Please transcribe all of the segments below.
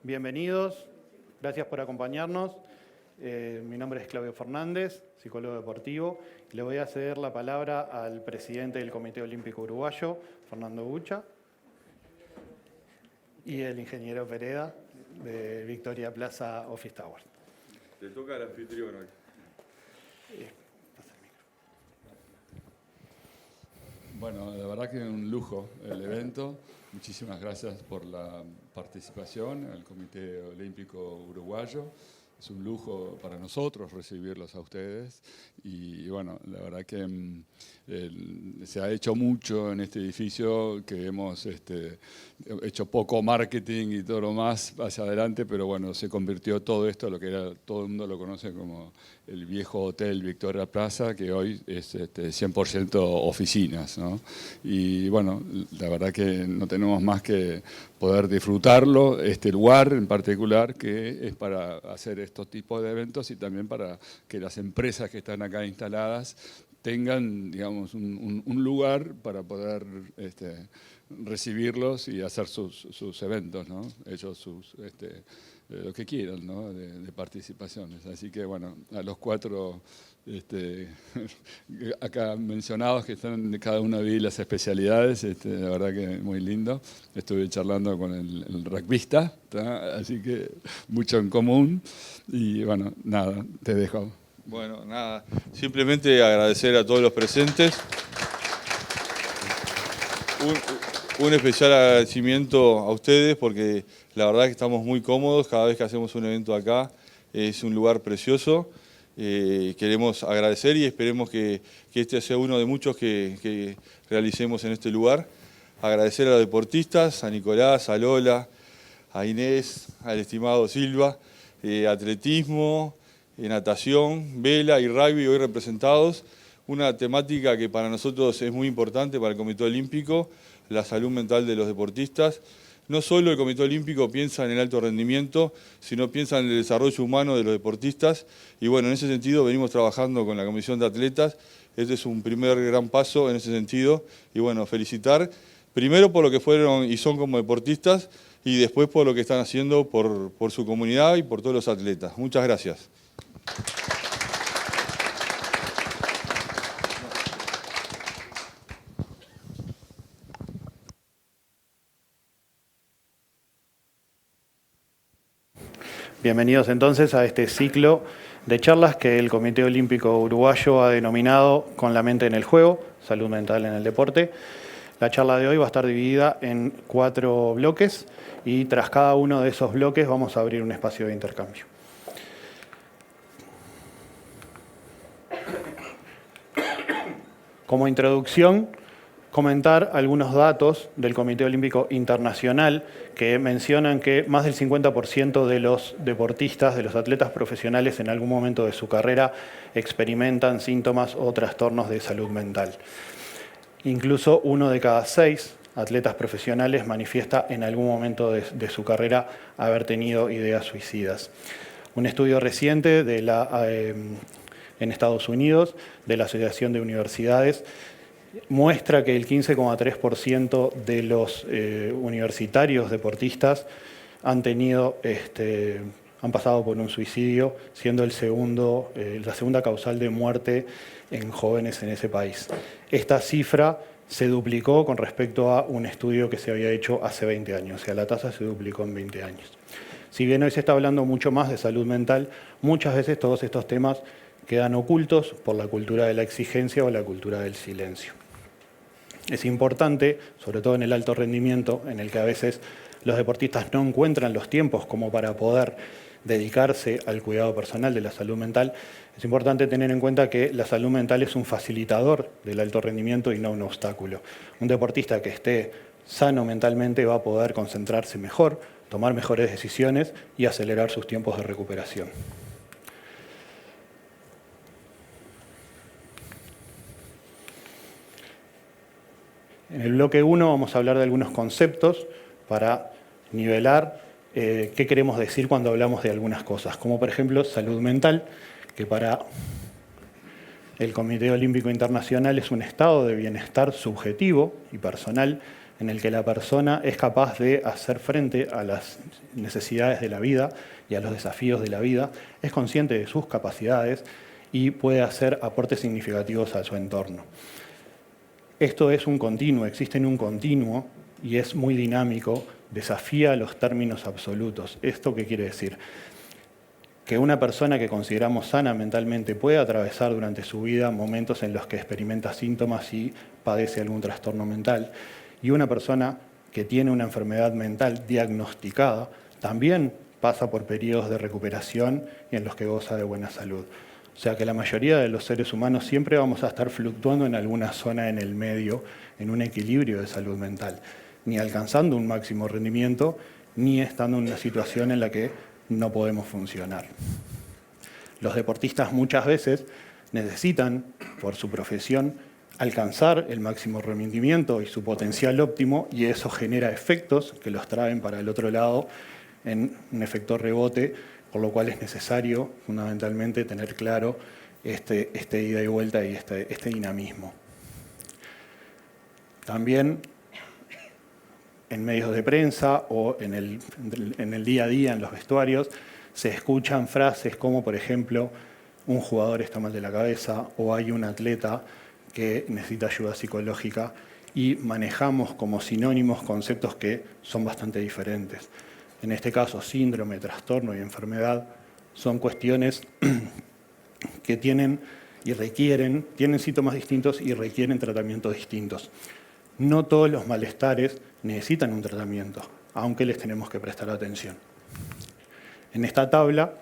bienvenidos. Gracias por acompañarnos. Mi nombre es Claudio Fernández, psicólogo deportivo. Le voy a ceder la palabra al presidente del Comité Olímpico Uruguayo, Fernando Bucha, y el ingeniero Pereda, de Victoria Plaza Office Tower. Te toca al anfitrión hoy. Bueno, la verdad que es un lujo el evento. Muchísimas gracias por la participación al Comité Olímpico Uruguayo. Es un lujo para nosotros recibirlos a ustedes y bueno, la verdad que se ha hecho mucho en este edificio, que hemos hecho poco marketing y todo lo más hacia adelante, pero bueno, se convirtió todo esto, lo que era, todo el mundo lo conoce como el viejo hotel Victoria Plaza, que hoy es 100% oficinas, ¿no? Y bueno, la verdad que no tenemos más que poder disfrutarlo, este lugar en particular, que es para hacer estos tipos de eventos y también para que las empresas que están acá instaladas tengan, digamos, un lugar para poder recibirlos y hacer sus eventos, ¿no? Ellos lo que quieran, ¿no? de participaciones. Así que bueno, a los cuatro acá mencionados, que están de cada una de las especialidades, la verdad que muy lindo. Estuve charlando con el rugbyista, así que mucho en común. Y bueno, nada, te dejo. Bueno, nada, simplemente agradecer a todos los presentes. Un especial agradecimiento a ustedes porque la verdad que estamos muy cómodos cada vez que hacemos un evento acá. Es un lugar precioso. Queremos agradecer y esperemos que este sea uno de muchos que realicemos en este lugar. Agradecer a los deportistas, a Nicolás, a Lola, a Inés, al estimado Silva, atletismo, natación, vela y rugby hoy representados. Una temática que para nosotros es muy importante para el Comité Olímpico, la salud mental de los deportistas. No solo el Comité Olímpico piensa en el alto rendimiento, sino piensa en el desarrollo humano de los deportistas. Y bueno, en ese sentido venimos trabajando con la Comisión de Atletas. Este es un primer gran paso en ese sentido. Y bueno, felicitar primero por lo que fueron y son como deportistas y después por lo que están haciendo por su comunidad y por todos los atletas. Muchas gracias. Bienvenidos entonces a este ciclo de charlas que el Comité Olímpico Uruguayo ha denominado Con la mente en el juego, salud mental en el deporte. La charla de hoy va a estar dividida en 4 bloques y tras cada uno de esos bloques vamos a abrir un espacio de intercambio. Como introducción, comentar algunos datos del Comité Olímpico Internacional que mencionan que más del 50% de los deportistas, de los atletas profesionales en algún momento de su carrera experimentan síntomas o trastornos de salud mental. Incluso 1 de cada 6 atletas profesionales manifiesta en algún momento de su carrera haber tenido ideas suicidas. Un estudio reciente en Estados Unidos de la Asociación de Universidades muestra que el 15,3% de los universitarios deportistas han pasado por un suicidio, siendo la segunda causal de muerte en jóvenes en ese país. Esta cifra se duplicó con respecto a un estudio que se había hecho hace 20 años, o sea, la tasa se duplicó en 20 años. Si bien hoy se está hablando mucho más de salud mental, muchas veces todos estos temas quedan ocultos por la cultura de la exigencia o la cultura del silencio. Es importante, sobre todo en el alto rendimiento, en el que a veces los deportistas no encuentran los tiempos como para poder dedicarse al cuidado personal de la salud mental, es importante tener en cuenta que la salud mental es un facilitador del alto rendimiento y no un obstáculo. Un deportista que esté sano mentalmente va a poder concentrarse mejor, tomar mejores decisiones y acelerar sus tiempos de recuperación. En el bloque 1 vamos a hablar de algunos conceptos para nivelar qué queremos decir cuando hablamos de algunas cosas, como por ejemplo salud mental, que para el Comité Olímpico Internacional es un estado de bienestar subjetivo y personal en el que la persona es capaz de hacer frente a las necesidades de la vida y a los desafíos de la vida, es consciente de sus capacidades y puede hacer aportes significativos a su entorno. Esto es un continuo, existe en un continuo y es muy dinámico, desafía los términos absolutos. ¿Esto qué quiere decir? Que una persona que consideramos sana mentalmente puede atravesar durante su vida momentos en los que experimenta síntomas y padece algún trastorno mental. Y una persona que tiene una enfermedad mental diagnosticada también pasa por periodos de recuperación y en los que goza de buena salud. O sea que la mayoría de los seres humanos siempre vamos a estar fluctuando en alguna zona en el medio, en un equilibrio de salud mental, ni alcanzando un máximo rendimiento, ni estando en una situación en la que no podemos funcionar. Los deportistas muchas veces necesitan, por su profesión, alcanzar el máximo rendimiento y su potencial óptimo, y eso genera efectos que los traen para el otro lado en un efecto rebote, por lo cual es necesario fundamentalmente tener claro este ida y vuelta y este dinamismo. También en medios de prensa o en el día a día, en los vestuarios, se escuchan frases como, por ejemplo, un jugador está mal de la cabeza o hay un atleta que necesita ayuda psicológica, y manejamos como sinónimos conceptos que son bastante diferentes. En este caso, síndrome, trastorno y enfermedad son cuestiones que tienen síntomas distintos y requieren tratamientos distintos. No todos los malestares necesitan un tratamiento, aunque les tenemos que prestar atención. En esta tabla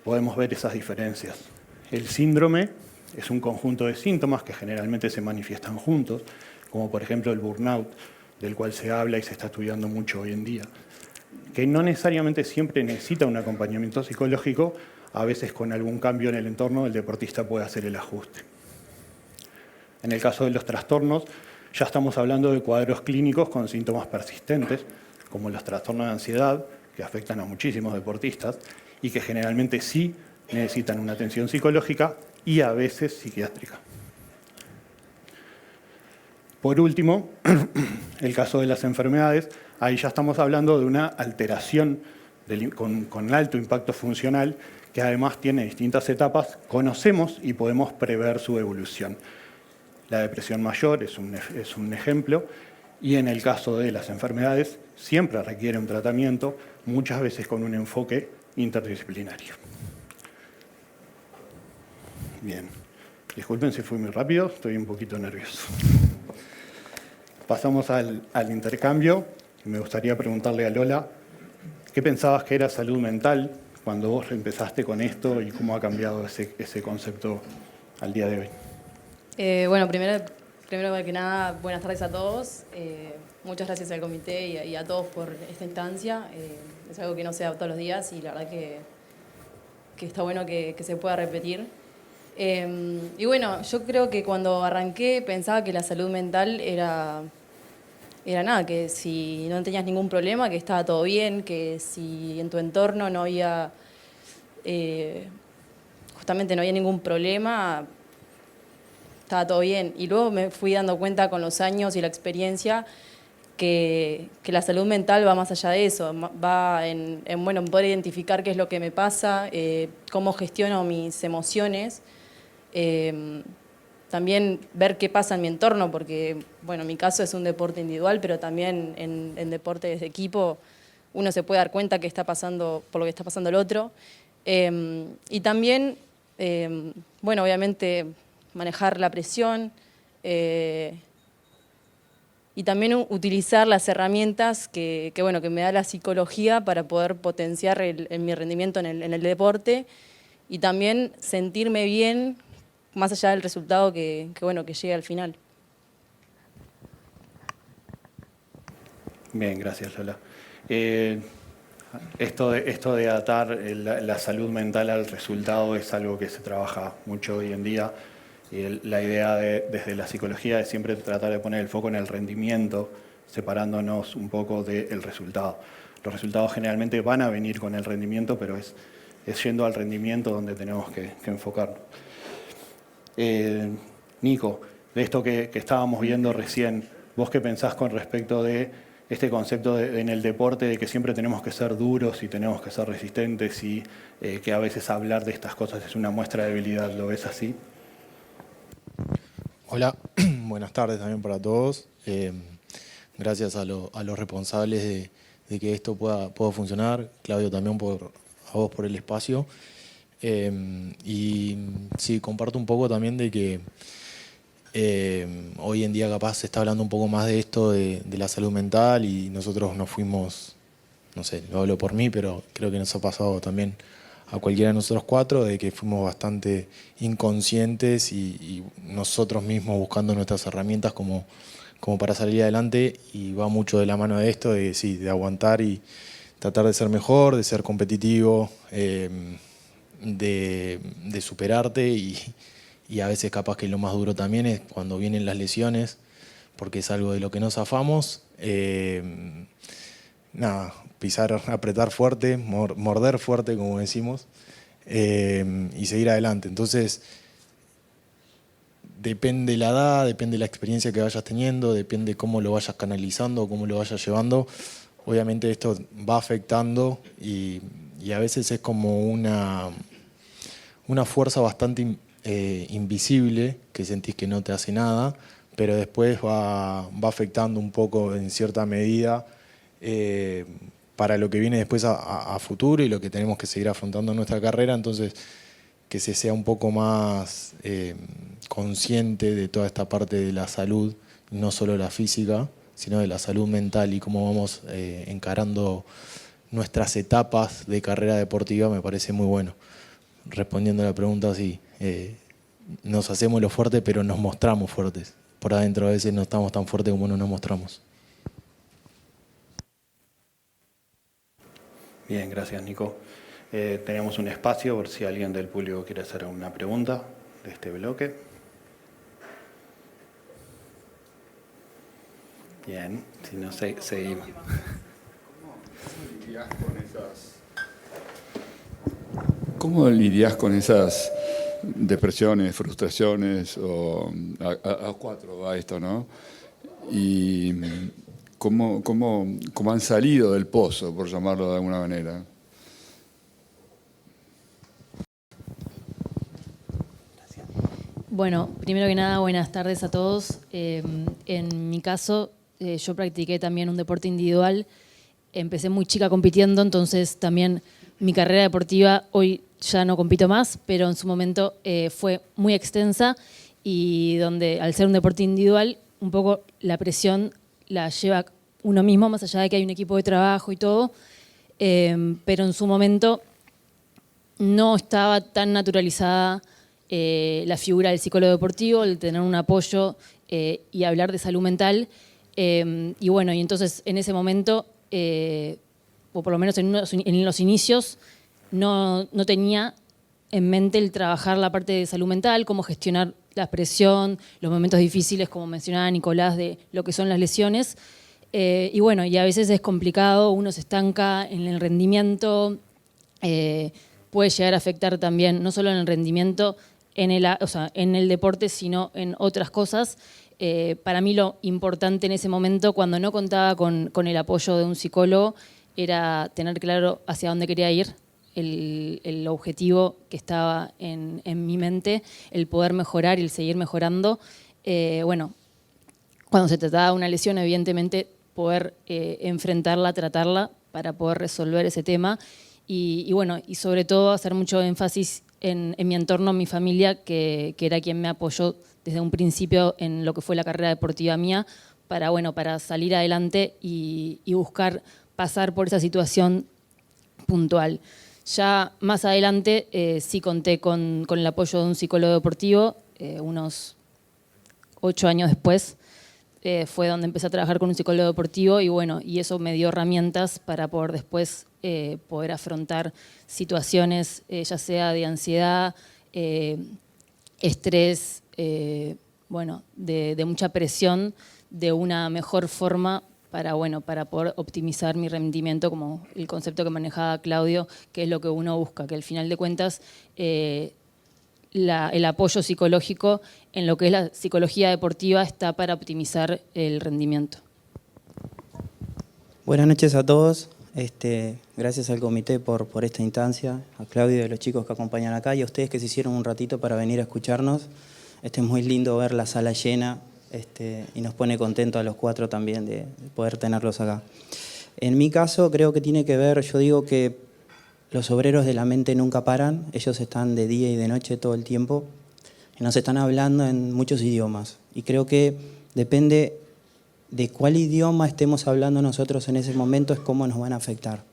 podemos ver esas diferencias. El síndrome es un conjunto de síntomas que generalmente se manifiestan juntos, como por ejemplo el burnout, del cual se habla y se está estudiando mucho hoy en día, que no necesariamente siempre necesita un acompañamiento psicológico. A veces con algún cambio en el entorno el deportista puede hacer el ajuste. En el caso de los trastornos, ya estamos hablando de cuadros clínicos con síntomas persistentes, como los trastornos de ansiedad, que afectan a muchísimos deportistas y que generalmente sí necesitan una atención psicológica y a veces psiquiátrica. Por último, el caso de las enfermedades, ahí ya estamos hablando de una alteración con alto impacto funcional que además tiene distintas etapas, conocemos y podemos prever su evolución. La depresión mayor es un ejemplo, y en el caso de las enfermedades siempre requiere un tratamiento, muchas veces con un enfoque interdisciplinario. Bien, disculpen si fui muy rápido, estoy un poquito nervioso. Pasamos al intercambio. Me gustaría preguntarle a Lola, ¿qué pensabas que era salud mental cuando vos empezaste con esto y cómo ha cambiado ese concepto al día de hoy? Bueno, primero que nada, buenas tardes a todos. Muchas gracias al comité y a todos por esta instancia. Es algo que no se da todos los días y la verdad que está bueno que se pueda repetir. Y bueno, yo creo que cuando arranqué pensaba que la salud mental era nada, que si no tenías ningún problema, que estaba todo bien, que si en tu entorno no había, justamente no había ningún problema, estaba todo bien. Y luego me fui dando cuenta con los años y la experiencia que la salud mental va más allá de eso, va en poder identificar qué es lo que me pasa, cómo gestiono mis emociones, también ver qué pasa en mi entorno, porque bueno, en mi caso es un deporte individual, pero también en deportes de equipo uno se puede dar cuenta que está pasando por lo que está pasando el otro. Y también, bueno, obviamente manejar la presión y también utilizar las herramientas que me da la psicología para poder potenciar mi rendimiento en el deporte y también sentirme bien más allá del resultado que llegue al final. Bien, gracias Lola. Esto de atar la salud mental al resultado es algo que se trabaja mucho hoy en día. La idea desde la psicología es siempre tratar de poner el foco en el rendimiento, separándonos un poco del resultado. Los resultados generalmente van a venir con el rendimiento, pero es yendo al rendimiento donde tenemos que enfocarnos. Nico, de esto que estábamos viendo recién, ¿Vos qué pensás con respecto de este concepto en el deporte de que siempre tenemos que ser duros y tenemos que ser resistentes y que a veces hablar de estas cosas es una muestra de debilidad? ¿Lo ves así? Hola, buenas tardes también para todos. Gracias a los responsables de que esto pueda funcionar. Claudio, también a vos por el espacio. Y sí, comparto un poco también de que hoy en día capaz se está hablando un poco más de esto, de la salud mental, y nosotros nos fuimos, no sé, lo hablo por mí, pero creo que nos ha pasado también a cualquiera de nosotros cuatro, de que fuimos bastante inconscientes y nosotros mismos buscando nuestras herramientas como para salir adelante, y va mucho de la mano de esto, de aguantar y tratar de ser mejor, de ser competitivo, de superarte, y a veces capaz que lo más duro también es cuando vienen las lesiones, porque es algo de lo que nos zafamos. Pisar, apretar fuerte, morder fuerte, como decimos, y seguir adelante. Entonces, depende la edad, depende la experiencia que vayas teniendo, depende cómo lo vayas canalizando, cómo lo vayas llevando. Obviamente esto va afectando y a veces es como una fuerza bastante invisible, que sentís que no te hace nada, pero después va afectando un poco en cierta medida para lo que viene después a futuro y lo que tenemos que seguir afrontando en nuestra carrera. Entonces, que se sea un poco más consciente de toda esta parte de la salud, no solo la física, sino de la salud mental y cómo vamos encarando nuestras etapas de carrera deportiva, me parece muy bueno. Respondiendo a la pregunta, sí, nos hacemos lo fuerte, pero nos mostramos fuertes. Por adentro a veces no estamos tan fuertes como nos mostramos. Bien, gracias, Nico. Tenemos un espacio por si alguien del público quiere hacer una pregunta de este bloque. Bien, si no, seguimos. ¿Cómo lidias con esas depresiones, frustraciones, o a cuatro va esto, ¿no? Y cómo han salido del pozo, por llamarlo de alguna manera. Bueno, primero que nada, buenas tardes a todos. En mi caso, yo practiqué también un deporte individual. Empecé muy chica compitiendo, entonces también mi carrera deportiva hoy ya no compito más, pero en su momento fue muy extensa, y donde al ser un deporte individual, un poco la presión la lleva uno mismo, más allá de que hay un equipo de trabajo y todo, pero en su momento no estaba tan naturalizada la figura del psicólogo deportivo, el tener un apoyo y hablar de salud mental. Y bueno, y entonces en ese momento, o por lo menos en los inicios, no tenía en mente el trabajar la parte de salud mental, cómo gestionar la presión, los momentos difíciles, como mencionaba Nicolás, de lo que son las lesiones. Y bueno, y a veces es complicado, uno se estanca en el rendimiento, puede llegar a afectar también, no solo en el rendimiento, en el deporte, sino en otras cosas. Para mí lo importante en ese momento, cuando no contaba con el apoyo de un psicólogo, era tener claro hacia dónde quería ir, el objetivo que estaba en mi mente, el poder mejorar y el seguir mejorando. Bueno, cuando se trataba de una lesión, evidentemente poder enfrentarla, tratarla para poder resolver ese tema. Y bueno, y sobre todo hacer mucho énfasis en mi entorno, en mi familia, que era quien me apoyó desde un principio en lo que fue la carrera deportiva mía, para salir adelante y buscar pasar por esa situación puntual. Ya más adelante sí conté con el apoyo de un psicólogo deportivo, unos 8 años después. Fue donde empecé a trabajar con un psicólogo deportivo, y bueno, y eso me dio herramientas para poder después poder afrontar situaciones, ya sea de ansiedad, estrés, de mucha presión, de una mejor forma para poder optimizar mi rendimiento, como el concepto que manejaba Claudio, que es lo que uno busca, que al final de cuentas el apoyo psicológico en lo que es la psicología deportiva está para optimizar el rendimiento. Buenas noches a todos. Gracias al comité por esta instancia, a Claudio y a los chicos que acompañan acá y a ustedes que se hicieron un ratito para venir a escucharnos. Es muy lindo ver la sala llena y nos pone contentos a los cuatro también de poder tenerlos acá. En mi caso creo que tiene que ver, yo digo que los obreros de la mente nunca paran, ellos están de día y de noche todo el tiempo y nos están hablando en muchos idiomas y creo que depende de cuál idioma estemos hablando nosotros en ese momento es cómo nos van a afectar.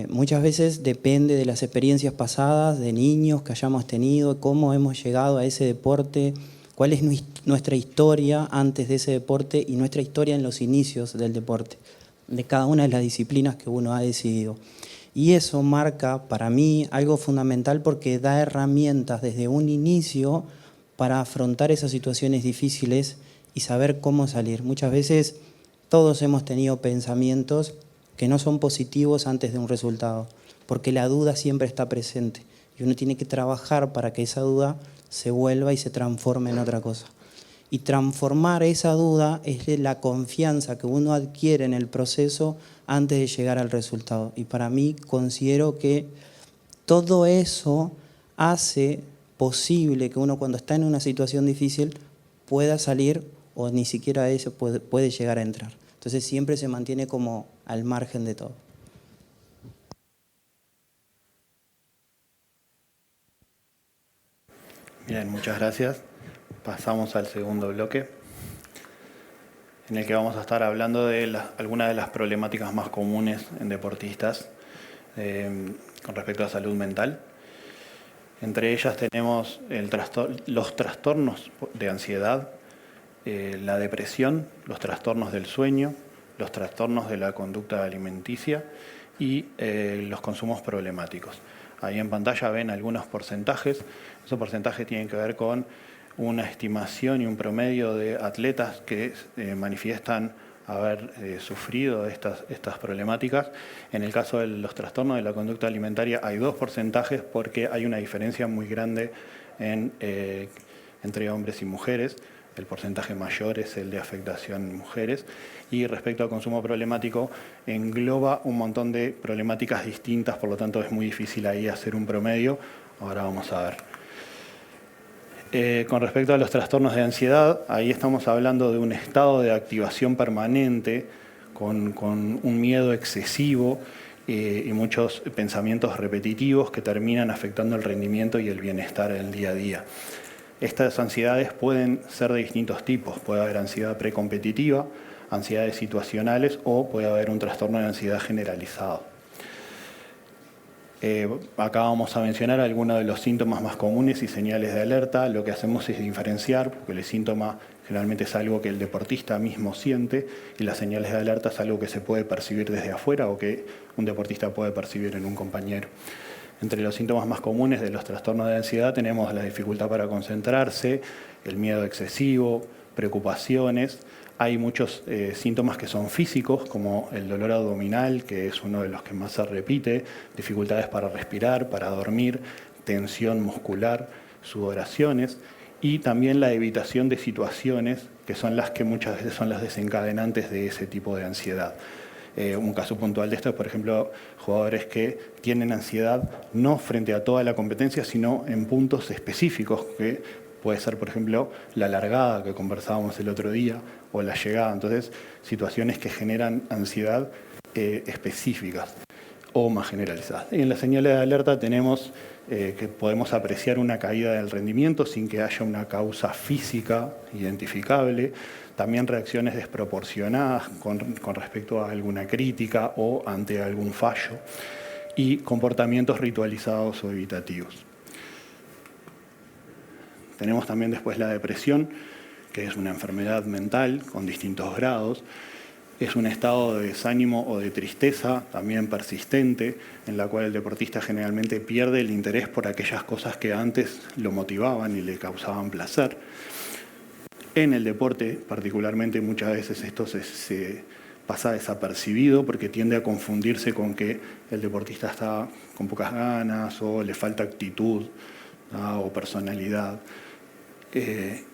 Muchas veces depende de las experiencias pasadas, de niños que hayamos tenido, cómo hemos llegado a ese deporte, cuál es nuestra historia antes de ese deporte y nuestra historia en los inicios del deporte, de cada una de las disciplinas que uno ha decidido. Y eso marca para mí algo fundamental porque da herramientas desde un inicio para afrontar esas situaciones difíciles y saber cómo salir. Muchas veces todos hemos tenido pensamientos que no son positivos antes de un resultado, porque la duda siempre está presente y uno tiene que trabajar para que esa duda se vuelva y se transforme en otra cosa. Y transformar esa duda es la confianza que uno adquiere en el proceso antes de llegar al resultado. Y para mí considero que todo eso hace posible que uno cuando está en una situación difícil pueda salir o ni siquiera eso puede llegar a entrar. Entonces siempre se mantiene como al margen de todo. Bien, muchas gracias. Pasamos al segundo bloque, en el que vamos a estar hablando de algunas de las problemáticas más comunes en deportistas con respecto a salud mental. Entre ellas tenemos los trastornos de ansiedad, la depresión, los trastornos del sueño, los trastornos de la conducta alimenticia y los consumos problemáticos. Ahí en pantalla ven algunos porcentajes. Esos porcentajes tienen que ver con una estimación y un promedio de atletas que manifiestan haber sufrido estas problemáticas. En el caso de los trastornos de la conducta alimentaria hay dos porcentajes porque hay una diferencia muy grande entre hombres y mujeres. El porcentaje mayor es el de afectación en mujeres. Y respecto al consumo problemático, engloba un montón de problemáticas distintas, por lo tanto es muy difícil ahí hacer un promedio. Ahora vamos a ver. Con respecto a los trastornos de ansiedad, ahí estamos hablando de un estado de activación permanente, con un miedo excesivo y muchos pensamientos repetitivos que terminan afectando el rendimiento y el bienestar en el día a día. Estas ansiedades pueden ser de distintos tipos. Puede haber ansiedad precompetitiva, ansiedades situacionales o puede haber un trastorno de ansiedad generalizado. Acá vamos a mencionar algunos de los síntomas más comunes y señales de alerta. Lo que hacemos es diferenciar, porque el síntoma generalmente es algo que el deportista mismo siente y las señales de alerta es algo que se puede percibir desde afuera o que un deportista puede percibir en un compañero. Entre los síntomas más comunes de los trastornos de ansiedad tenemos la dificultad para concentrarse, el miedo excesivo, preocupaciones. Hay muchos síntomas que son físicos, como el dolor abdominal, que es uno de los que más se repite, dificultades para respirar, para dormir, tensión muscular, sudoraciones y también la evitación de situaciones que son las que muchas veces son las desencadenantes de ese tipo de ansiedad. Un caso puntual de esto es, por ejemplo, jugadores que tienen ansiedad no frente a toda la competencia, sino en puntos específicos, que puede ser, por ejemplo, la largada que conversábamos el otro día o la llegada. Entonces, situaciones que generan ansiedad específicas o más generalizadas. Y en las señales de alerta tenemos que podemos apreciar una caída del rendimiento sin que haya una causa física identificable. También reacciones desproporcionadas con respecto a alguna crítica o ante algún fallo. Y comportamientos ritualizados o evitativos. Tenemos también después la depresión, que es una enfermedad mental con distintos grados. Es un estado de desánimo o de tristeza también persistente, en la cual el deportista generalmente pierde el interés por aquellas cosas que antes lo motivaban y le causaban placer. En el deporte, particularmente, muchas veces esto se pasa desapercibido porque tiende a confundirse con que el deportista está con pocas ganas o le falta actitud. o personalidad.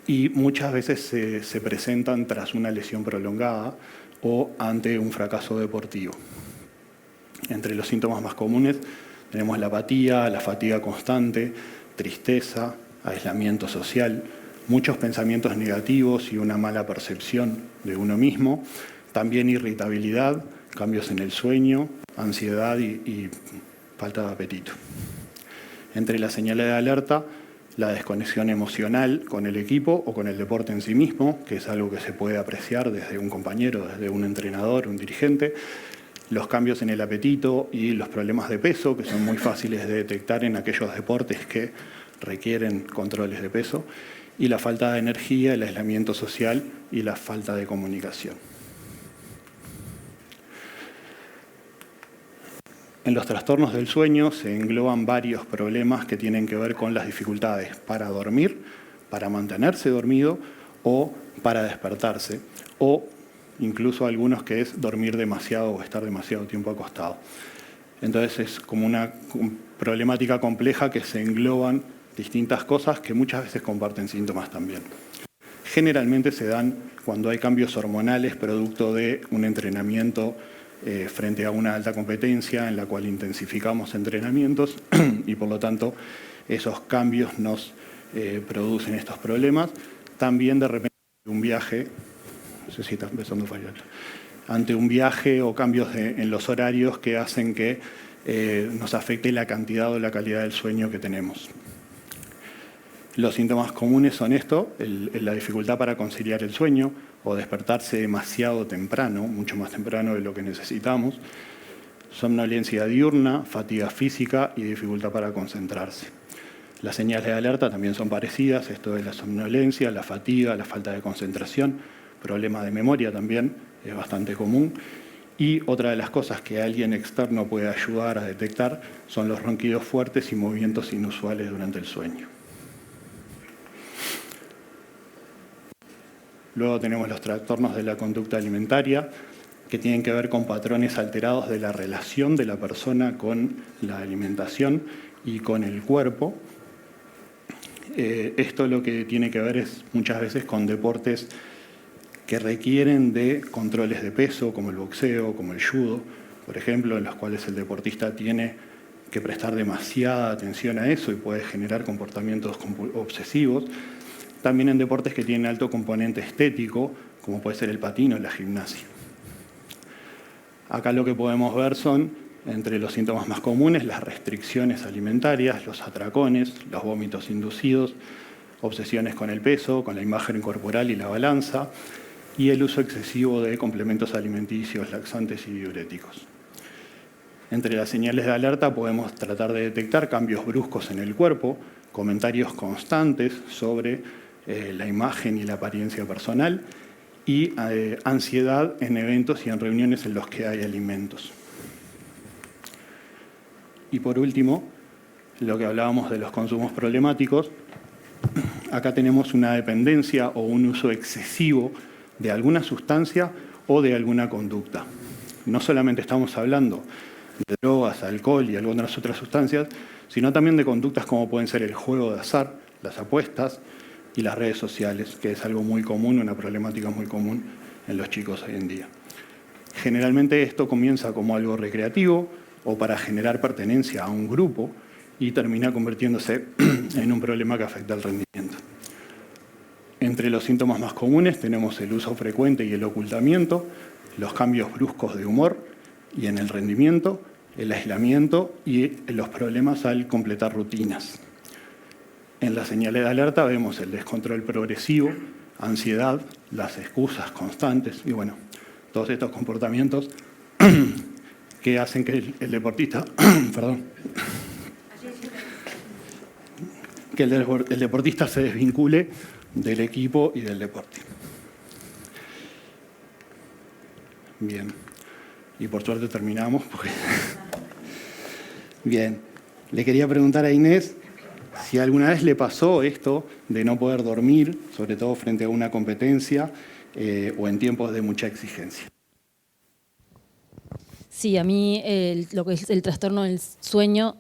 Y muchas veces se presentan tras una lesión prolongada o ante un fracaso deportivo. Entre los síntomas más comunes tenemos la apatía, la fatiga constante, tristeza, aislamiento social, muchos pensamientos negativos y una mala percepción de uno mismo, también irritabilidad, cambios en el sueño, ansiedad y falta de apetito. Entre las señales de alerta, la desconexión emocional con el equipo o con el deporte en sí mismo, que es algo que se puede apreciar desde un compañero, desde un entrenador, un dirigente, los cambios en el apetito y los problemas de peso, que son muy fáciles de detectar en aquellos deportes que requieren controles de peso, y la falta de energía, el aislamiento social y la falta de comunicación. En los trastornos del sueño se engloban varios problemas que tienen que ver con las dificultades para dormir, para mantenerse dormido o para despertarse, o incluso algunos que es dormir demasiado o estar demasiado tiempo acostado. Entonces es como una problemática compleja que se engloban distintas cosas que muchas veces comparten síntomas también. Generalmente se dan cuando hay cambios hormonales producto de un entrenamiento frente a una alta competencia en la cual intensificamos entrenamientos y por lo tanto esos cambios nos producen estos problemas. También de repente un viaje, no sé si está empezando a fallar, ante un viaje o cambios en los horarios que hacen que nos afecte la cantidad o la calidad del sueño que tenemos. Los síntomas comunes son esto, la dificultad para conciliar el sueño o despertarse demasiado temprano, mucho más temprano de lo que necesitamos, somnolencia diurna, fatiga física y dificultad para concentrarse. Las señales de alerta también son parecidas, esto de la somnolencia, la fatiga, la falta de concentración, problema de memoria también, es bastante común. Y otra de las cosas que alguien externo puede ayudar a detectar son los ronquidos fuertes y movimientos inusuales durante el sueño. Luego tenemos los trastornos de la conducta alimentaria, que tienen que ver con patrones alterados de la relación de la persona con la alimentación y con el cuerpo. Esto lo que tiene que ver es muchas veces con deportes que requieren de controles de peso, como el boxeo, como el judo, por ejemplo, en los cuales el deportista tiene que prestar demasiada atención a eso y puede generar comportamientos obsesivos. También en deportes que tienen alto componente estético, como puede ser el patín o la gimnasia. Acá lo que podemos ver son, entre los síntomas más comunes, las restricciones alimentarias, los atracones, los vómitos inducidos, obsesiones con el peso, con la imagen corporal y la balanza, y el uso excesivo de complementos alimenticios, laxantes y diuréticos. Entre las señales de alerta podemos tratar de detectar cambios bruscos en el cuerpo, comentarios constantes sobre la imagen y la apariencia personal y ansiedad en eventos y en reuniones en los que hay alimentos. Y por último, lo que hablábamos de los consumos problemáticos, acá tenemos una dependencia o un uso excesivo de alguna sustancia o de alguna conducta. No solamente estamos hablando de drogas, alcohol y algunas otras sustancias, sino también de conductas como pueden ser el juego de azar, las apuestas y las redes sociales, que es algo muy común, una problemática muy común en los chicos hoy en día. Generalmente esto comienza como algo recreativo o para generar pertenencia a un grupo y termina convirtiéndose en un problema que afecta al rendimiento. Entre los síntomas más comunes tenemos el uso frecuente y el ocultamiento, los cambios bruscos de humor y en el rendimiento, el aislamiento y los problemas al completar rutinas. En las señales de alerta vemos el descontrol progresivo, ansiedad, las excusas constantes y bueno, todos estos comportamientos que hacen que el deportista, que el deportista se desvincule del equipo y del deporte. Bien, y por suerte terminamos. Bien, le quería preguntar a Inés si alguna vez le pasó esto de no poder dormir, sobre todo frente a una competencia o en tiempos de mucha exigencia. Sí, a mí lo que es el trastorno del sueño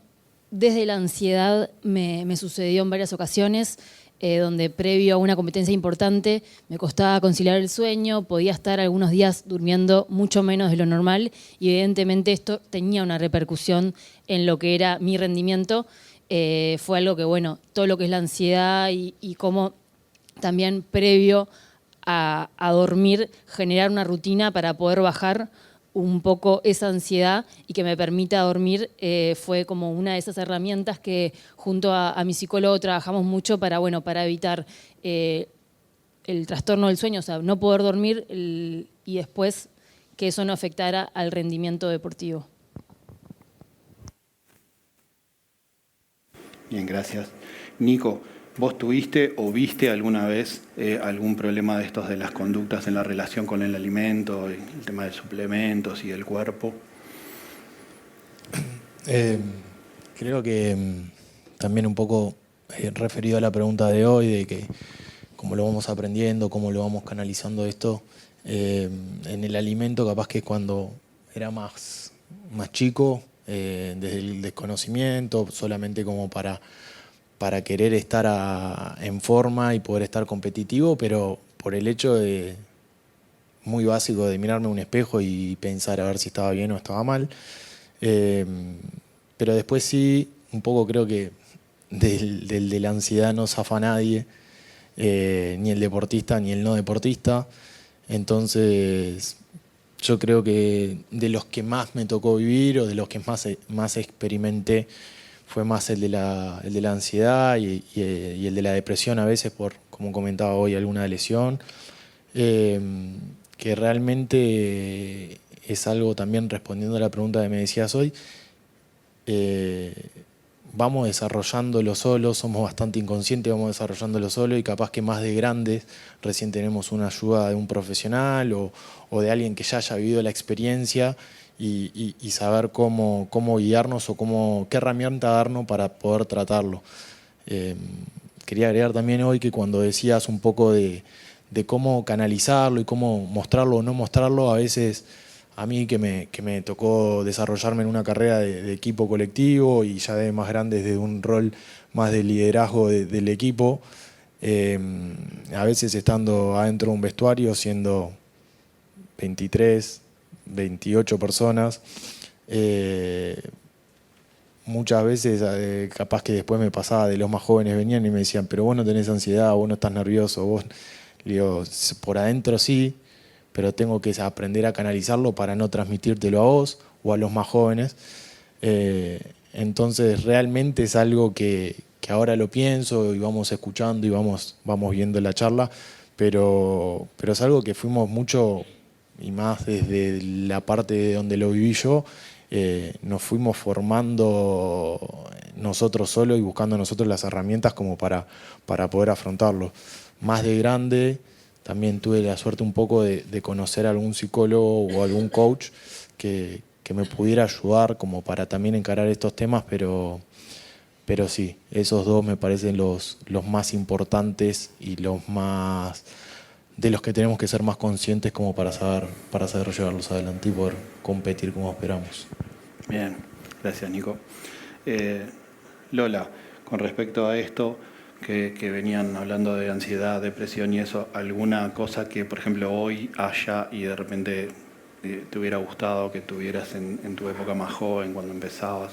desde la ansiedad me sucedió en varias ocasiones, donde previo a una competencia importante me costaba conciliar el sueño, podía estar algunos días durmiendo mucho menos de lo normal y evidentemente esto tenía una repercusión en lo que era mi rendimiento. Fue algo que, bueno, todo lo que es la ansiedad y cómo también previo a dormir generar una rutina para poder bajar un poco esa ansiedad y que me permita dormir, fue como una de esas herramientas que junto a mi psicólogo trabajamos mucho para, bueno, para evitar el trastorno del sueño, o sea, no poder dormir y después que eso no afectara al rendimiento deportivo. Bien, gracias. Nico, ¿vos tuviste o viste alguna vez algún problema de estos de las conductas en la relación con el alimento, el tema de suplementos y del cuerpo? Creo que también un poco referido a la pregunta de hoy, de que cómo lo vamos aprendiendo, cómo lo vamos canalizando esto, en el alimento capaz que cuando era más chico, desde el desconocimiento, solamente como para querer estar en forma y poder estar competitivo, pero por el hecho de muy básico de mirarme a un espejo y pensar a ver si estaba bien o estaba mal. Pero después sí, un poco creo que del de la ansiedad no zafa nadie, ni el deportista ni el no deportista. Entonces yo creo que de los que más me tocó vivir o de los que más experimenté fue más el de la ansiedad y el de la depresión a veces por, como comentaba hoy, alguna lesión, que realmente es algo también respondiendo a la pregunta que me decías hoy, vamos desarrollándolo solo, somos bastante inconscientes, vamos desarrollándolo solo y capaz que más de grandes recién tenemos una ayuda de un profesional o de alguien que ya haya vivido la experiencia y saber cómo guiarnos o qué herramienta darnos para poder tratarlo. Quería agregar también hoy que cuando decías un poco de cómo canalizarlo y cómo mostrarlo o no mostrarlo, a veces a mí que me tocó desarrollarme en una carrera de equipo colectivo y ya de más grande desde un rol más de liderazgo del equipo, a veces estando adentro de un vestuario siendo 23, 28 personas, muchas veces capaz que después me pasaba de los más jóvenes venían y me decían, pero vos no tenés ansiedad, vos no estás nervioso, vos, digo, por adentro sí, pero tengo que aprender a canalizarlo para no transmitírtelo a vos o a los más jóvenes. Entonces realmente es algo que ahora lo pienso y vamos escuchando y vamos viendo la charla, pero es algo que fuimos mucho, y más desde la parte de donde lo viví yo, nos fuimos formando nosotros solos y buscando nosotros las herramientas como para poder afrontarlo. Más de grande también tuve la suerte un poco de conocer a algún psicólogo o algún coach que me pudiera ayudar como para también encarar estos temas, pero sí, esos dos me parecen los más importantes y los más de los que tenemos que ser más conscientes como para saber llevarlos adelante y poder competir como esperamos. Bien, gracias Nico. Lola, con respecto a esto que venían hablando de ansiedad, depresión y eso, ¿alguna cosa que por ejemplo hoy haya y de repente te hubiera gustado que tuvieras en tu época más joven cuando empezabas?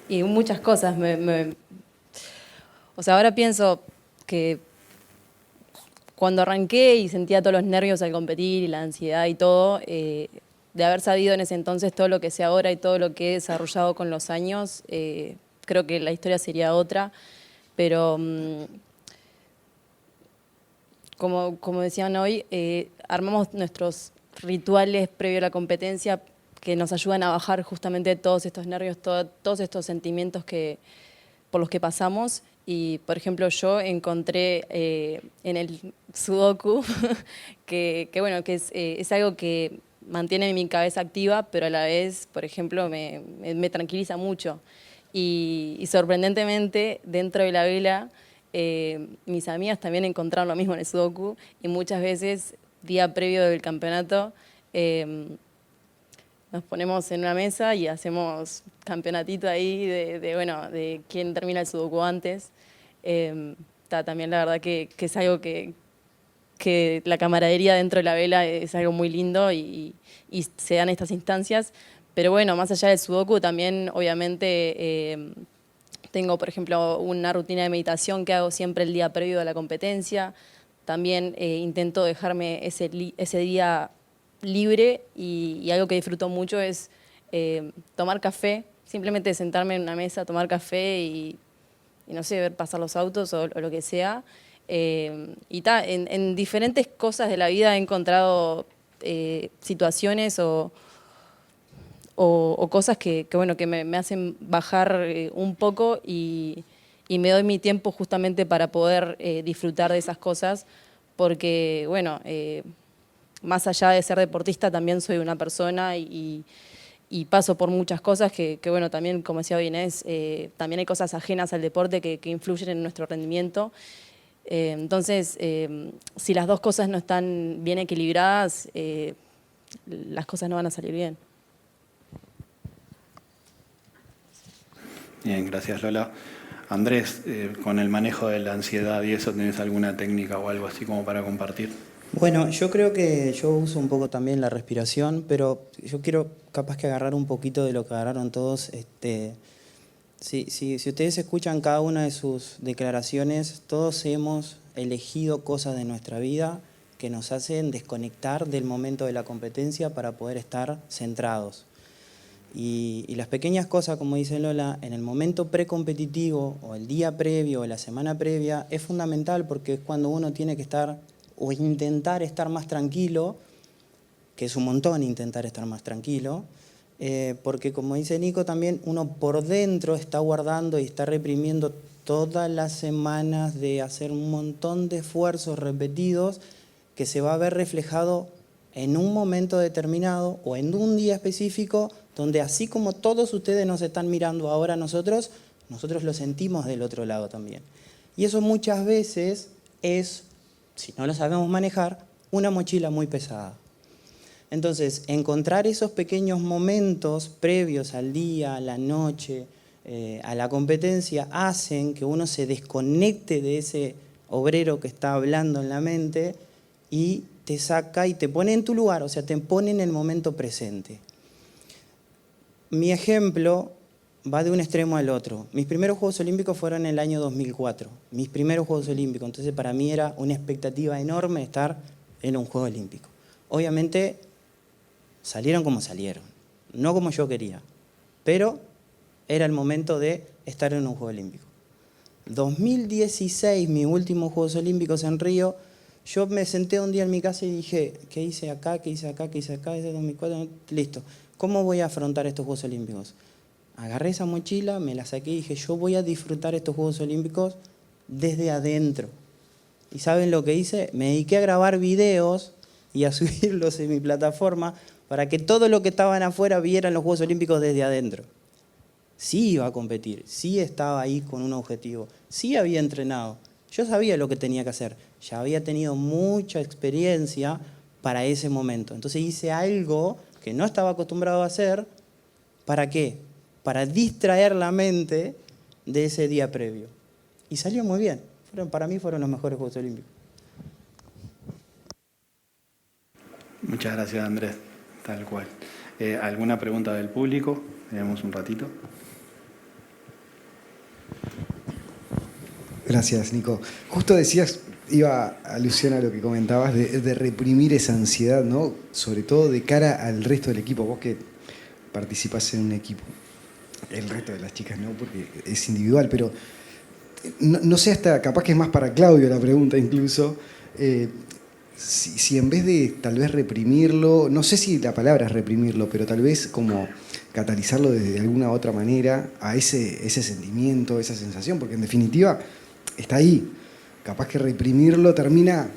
Y muchas cosas. O sea, ahora pienso que cuando arranqué y sentía todos los nervios al competir y la ansiedad y todo, de haber sabido en ese entonces todo lo que sé ahora y todo lo que he desarrollado con los años, creo que la historia sería otra. Pero como decían hoy, armamos nuestros rituales previo a la competencia que nos ayudan a bajar justamente todos estos nervios, todos estos sentimientos por los que pasamos. Y, por ejemplo, yo encontré en el sudoku que es algo que mantiene mi cabeza activa, pero a la vez, por ejemplo, me tranquiliza mucho. Y sorprendentemente, dentro de la vela, mis amigas también encontraron lo mismo en el sudoku y muchas veces, día previo del campeonato, nos ponemos en una mesa y hacemos campeonatito ahí de quién termina el sudoku antes. También la verdad que es algo que la camaradería dentro de la vela es algo muy lindo y se dan estas instancias. Pero bueno, más allá del sudoku también obviamente tengo, por ejemplo, una rutina de meditación que hago siempre el día previo a la competencia. También intento dejarme ese día libre y algo que disfruto mucho es tomar café, simplemente sentarme en una mesa, tomar café y no sé, ver pasar los autos o lo que sea. En diferentes cosas de la vida he encontrado situaciones o cosas que me hacen bajar un poco y me doy mi tiempo justamente para poder disfrutar de esas cosas, porque bueno, más allá de ser deportista también soy una persona y paso por muchas cosas que bueno, también como decía hoy Inés, también hay cosas ajenas al deporte que influyen en nuestro rendimiento. Entonces, si las dos cosas no están bien equilibradas, las cosas no van a salir bien. Bien, gracias Lola. Andrés, con el manejo de la ansiedad y eso, ¿tenés alguna técnica o algo así como para compartir? Bueno, yo creo que yo uso un poco también la respiración, pero yo quiero capaz que agarrar un poquito de lo que agarraron todos. Si ustedes escuchan cada una de sus declaraciones, todos hemos elegido cosas de nuestra vida que nos hacen desconectar del momento de la competencia para poder estar centrados. Y las pequeñas cosas, como dice Lola, en el momento precompetitivo o el día previo o la semana previa es fundamental, porque es cuando uno tiene que estar o intentar estar más tranquilo, que es un montón intentar estar más tranquilo, porque como dice Nico también, uno por dentro está guardando y está reprimiendo todas las semanas de hacer un montón de esfuerzos repetidos que se va a ver reflejado en un momento determinado o en un día específico, donde así como todos ustedes nos están mirando ahora nosotros lo sentimos del otro lado también. Y eso muchas veces es, si no lo sabemos manejar, una mochila muy pesada. Entonces, encontrar esos pequeños momentos previos al día, a la noche, a la competencia, hacen que uno se desconecte de ese obrero que está hablando en la mente y te saca y te pone en tu lugar, o sea, te pone en el momento presente. Mi ejemplo va de un extremo al otro. Mis primeros Juegos Olímpicos fueron en el año 2004, mis primeros Juegos Olímpicos, entonces para mí era una expectativa enorme estar en un Juego Olímpico. Obviamente salieron como salieron, no como yo quería, pero era el momento de estar en un Juego Olímpico. 2016, mis últimos Juegos Olímpicos en Río, yo me senté un día en mi casa y dije, ¿qué hice acá? ¿Qué hice acá? ¿Qué hice acá? Desde 2004, listo. ¿Cómo voy a afrontar estos Juegos Olímpicos? Agarré esa mochila, me la saqué y dije, yo voy a disfrutar estos Juegos Olímpicos desde adentro. ¿Y saben lo que hice? Me dediqué a grabar videos y a subirlos en mi plataforma para que todo lo que estaban afuera vieran los Juegos Olímpicos desde adentro. Sí iba a competir, sí estaba ahí con un objetivo, sí había entrenado. Yo sabía lo que tenía que hacer, ya había tenido mucha experiencia para ese momento. Entonces hice algo que no estaba acostumbrado a hacer. ¿Para qué? Para distraer la mente de ese día previo. Y salió muy bien. Para mí fueron los mejores Juegos Olímpicos. Muchas gracias, Andrés. Tal cual. ¿Alguna pregunta del público? Tenemos un ratito. Gracias, Nico. Justo decías, iba a alusión a lo que comentabas, de reprimir esa ansiedad, ¿no? Sobre todo de cara al resto del equipo. Vos que participás en un equipo. El resto de las chicas no, porque es individual, pero no sé, hasta capaz que es más para Claudio la pregunta incluso. Si en vez de tal vez reprimirlo, no sé si la palabra es reprimirlo, pero tal vez como catalizarlo de alguna otra manera a ese sentimiento, esa sensación, porque en definitiva está ahí. Capaz que reprimirlo termina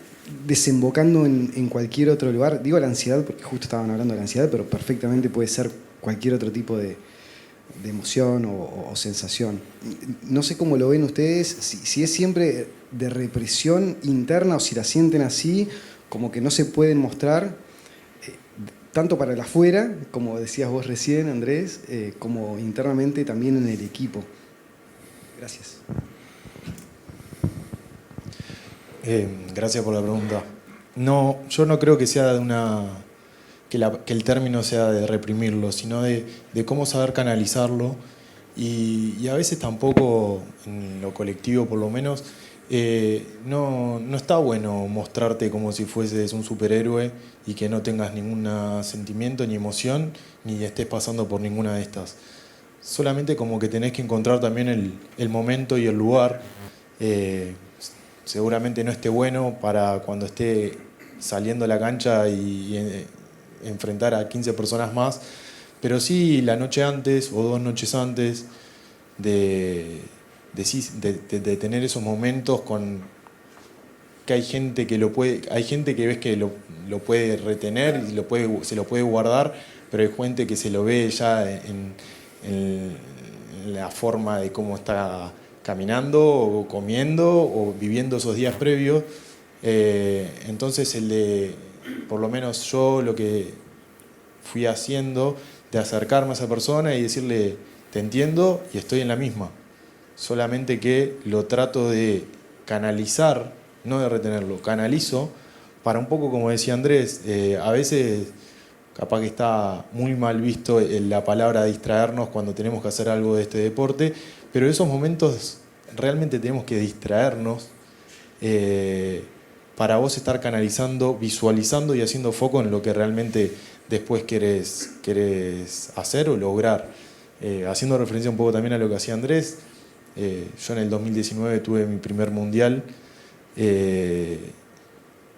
desembocando en cualquier otro lugar. Digo la ansiedad porque justo estaban hablando de la ansiedad, pero perfectamente puede ser cualquier otro tipo de emoción o sensación. No sé cómo lo ven ustedes, si es siempre de represión interna o si la sienten así, como que no se pueden mostrar. tanto para el afuera, como decías vos recién, Andrés, como internamente también en el equipo. Gracias. Gracias por la pregunta. No, yo no creo que sea de que el término sea de reprimirlo, sino de cómo saber canalizarlo. Y a veces tampoco, en lo colectivo por lo menos, no está bueno mostrarte como si fueses un superhéroe y que no tengas ningún sentimiento ni emoción, ni estés pasando por ninguna de estas. Solamente como que tenés que encontrar también el momento y el lugar. Seguramente no esté bueno para cuando esté saliendo a la cancha y enfrentar a 15 personas más, pero sí la noche antes o 2 noches antes de tener esos momentos con que hay gente que hay gente que ves que lo puede retener y se lo puede guardar, pero hay gente que se lo ve ya en la forma de cómo está caminando o comiendo o viviendo esos días previos. Entonces por lo menos yo lo que fui haciendo de acercarme a esa persona y decirle, te entiendo y estoy en la misma. Solamente que lo trato de canalizar, no de retenerlo, canalizo para un poco, como decía Andrés, a veces capaz que está muy mal visto la palabra distraernos cuando tenemos que hacer algo de este deporte, pero en esos momentos realmente tenemos que distraernos para vos estar canalizando, visualizando y haciendo foco en lo que realmente después querés hacer o lograr. Haciendo referencia un poco también a lo que hacía Andrés, yo en el 2019 tuve mi primer mundial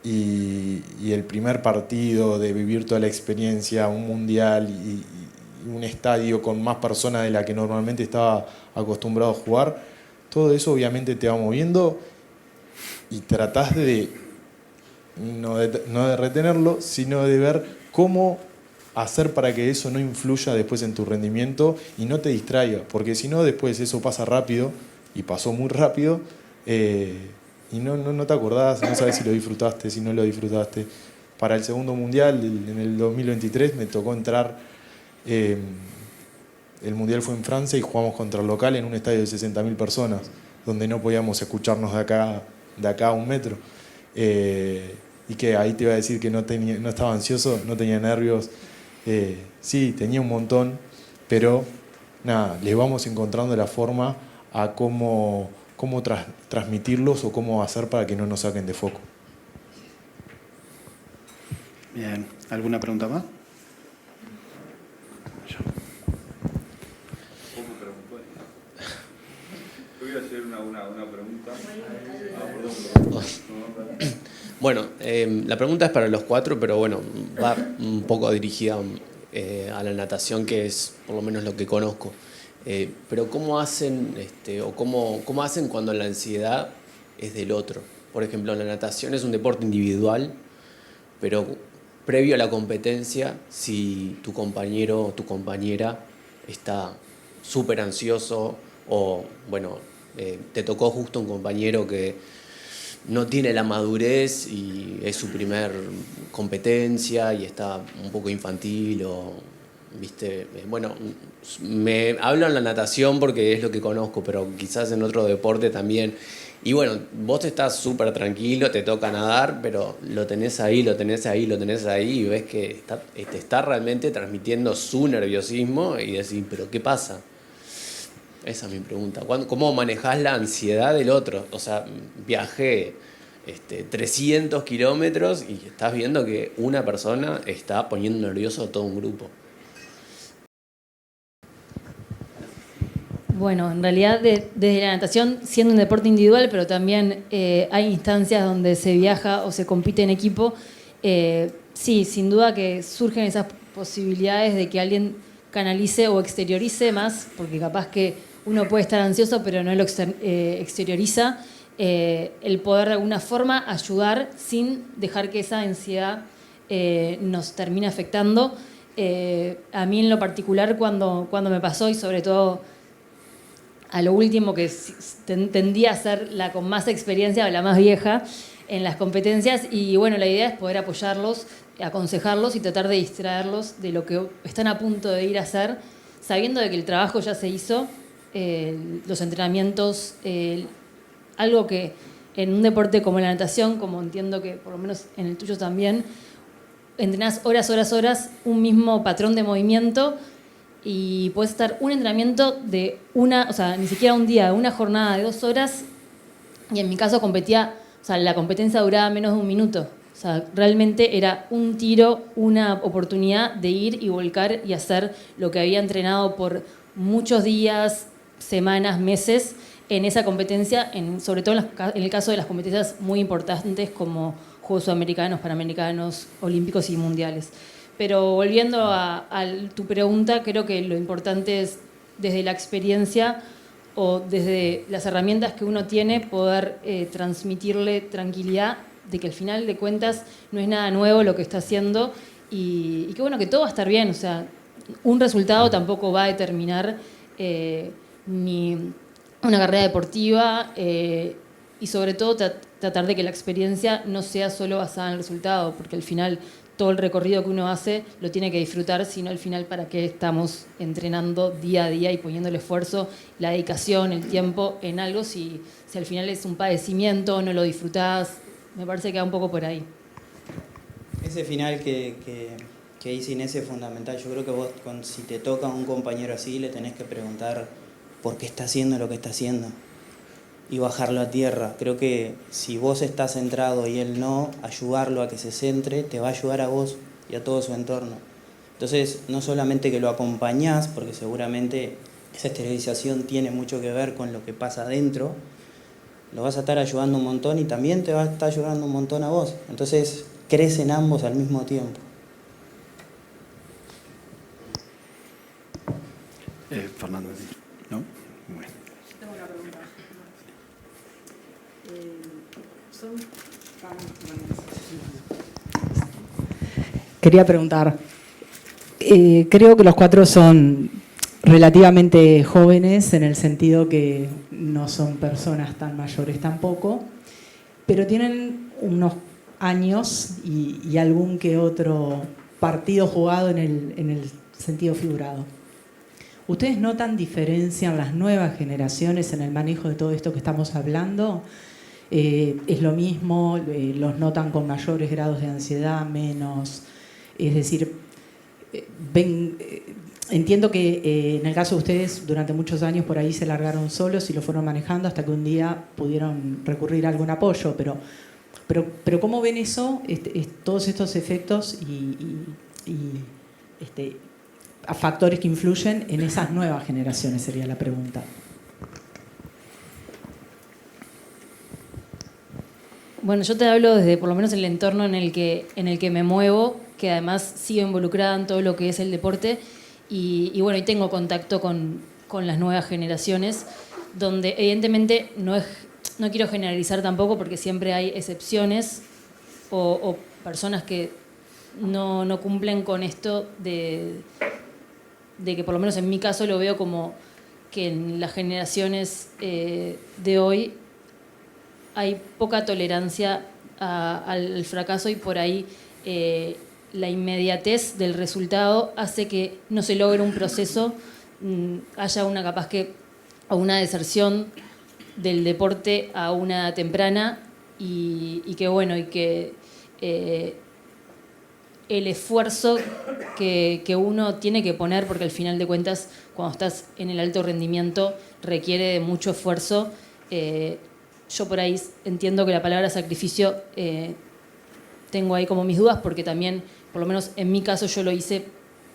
y el primer partido de vivir toda la experiencia, un mundial y un estadio con más personas de la que normalmente estaba acostumbrado a jugar, todo eso obviamente te va moviendo y tratás no de retenerlo, sino de ver cómo hacer para que eso no influya después en tu rendimiento y no te distraiga, porque si no después eso pasa rápido y pasó muy rápido y no te acordás, no sabes si lo disfrutaste, si no lo disfrutaste. Para el segundo mundial en el 2023 me tocó entrar, el mundial fue en Francia y jugamos contra el local en un estadio de 60.000 personas, donde no podíamos escucharnos de acá a 1 metro. Y que ahí te iba a decir que no estaba ansioso, no tenía nervios. Sí, tenía un montón, pero nada, les vamos encontrando la forma a cómo transmitirlos o cómo hacer para que no nos saquen de foco. Bien, ¿alguna pregunta más? Yo voy a hacer una pregunta. Bueno, la pregunta es para los 4, pero bueno, va un poco dirigida a la natación, que es por lo menos lo que conozco. Pero ¿cómo hacen, cómo hacen cuando la ansiedad es del otro? Por ejemplo, la natación es un deporte individual, pero previo a la competencia, si tu compañero o tu compañera está súper ansioso o, bueno, te tocó justo un compañero que no tiene la madurez y es su primer competencia y está un poco infantil o, viste, bueno, me hablo en la natación porque es lo que conozco, pero quizás en otro deporte también. Y bueno, vos estás súper tranquilo, te toca nadar, pero lo tenés ahí y ves que te está realmente transmitiendo su nerviosismo y decís, ¿pero qué pasa? Esa es mi pregunta. ¿Cómo manejás la ansiedad del otro? O sea, viajé 300 kilómetros y estás viendo que una persona está poniendo nervioso a todo un grupo. Bueno, en realidad desde la natación, siendo un deporte individual, pero también hay instancias donde se viaja o se compite en equipo, sí, sin duda que surgen esas posibilidades de que alguien canalice o exteriorice más, porque capaz que uno puede estar ansioso pero no lo exterioriza, el poder de alguna forma ayudar sin dejar que esa ansiedad nos termine afectando. A mí en lo particular cuando me pasó y sobre todo a lo último que tendía a ser la con más experiencia o la más vieja, en las competencias y bueno, la idea es poder apoyarlos, aconsejarlos y tratar de distraerlos de lo que están a punto de ir a hacer, sabiendo de que el trabajo ya se hizo, los entrenamientos, algo que en un deporte como la natación, como entiendo que por lo menos en el tuyo también, entrenás horas, un mismo patrón de movimiento y puedes estar un entrenamiento de o sea, ni siquiera un día, una jornada de 2 horas y en mi caso competía, o sea, la competencia duraba menos de 1 minuto. O sea, realmente era un tiro, una oportunidad de ir y volcar y hacer lo que había entrenado por muchos días, semanas, meses en esa competencia, sobre todo en el caso de las competencias muy importantes como Juegos Sudamericanos, Panamericanos, Olímpicos y Mundiales. Pero volviendo a tu pregunta, creo que lo importante es desde la experiencia o desde las herramientas que uno tiene poder transmitirle tranquilidad de que al final de cuentas no es nada nuevo lo que está haciendo y que bueno, que todo va a estar bien. O sea, un resultado tampoco va a determinar ni una carrera deportiva y sobre todo tratar de que la experiencia no sea solo basada en el resultado, porque al final todo el recorrido que uno hace lo tiene que disfrutar, sino al final para qué estamos entrenando día a día y poniendo el esfuerzo, la dedicación, el tiempo en algo, si al final es un padecimiento, no lo disfrutás, me parece que va un poco por ahí. Ese final que hice Inés es fundamental. Yo creo que vos, si te toca a un compañero así, le tenés que preguntar por qué está haciendo lo que está haciendo y bajarlo a tierra. Creo que si vos estás centrado y él no, ayudarlo a que se centre te va a ayudar a vos y a todo su entorno. Entonces, no solamente que lo acompañás, porque seguramente esa esterilización tiene mucho que ver con lo que pasa adentro, lo vas a estar ayudando un montón y también te va a estar ayudando un montón a vos. Entonces, crecen ambos al mismo tiempo. Fernando, ¿no? Bueno. Tengo una pregunta. Quería preguntar, creo que los 4 son relativamente jóvenes en el sentido que no son personas tan mayores tampoco, pero tienen unos años y algún que otro partido jugado en el sentido figurado. ¿Ustedes notan diferencia en las nuevas generaciones en el manejo de todo esto que estamos hablando? ¿Es lo mismo? ¿Los notan con mayores grados de ansiedad, menos? Es decir, entiendo que en el caso de ustedes durante muchos años por ahí se largaron solos y lo fueron manejando hasta que un día pudieron recurrir a algún apoyo, pero ¿cómo ven eso, todos estos efectos a factores que influyen en esas nuevas generaciones, sería la pregunta? Bueno, yo te hablo desde por lo menos el entorno en el que me muevo, que además sigo involucrada en todo lo que es el deporte y bueno, y tengo contacto con las nuevas generaciones, donde evidentemente no quiero generalizar tampoco porque siempre hay excepciones o personas que no cumplen con esto de que por lo menos en mi caso lo veo como que en las generaciones de hoy hay poca tolerancia al fracaso y por ahí la inmediatez del resultado hace que no se logre un proceso, haya una capaz que o una deserción del deporte a una edad temprana y que bueno, y que el esfuerzo que uno tiene que poner, porque al final de cuentas cuando estás en el alto rendimiento requiere de mucho esfuerzo. Yo por ahí entiendo que la palabra sacrificio tengo ahí como mis dudas porque también, por lo menos en mi caso, yo lo hice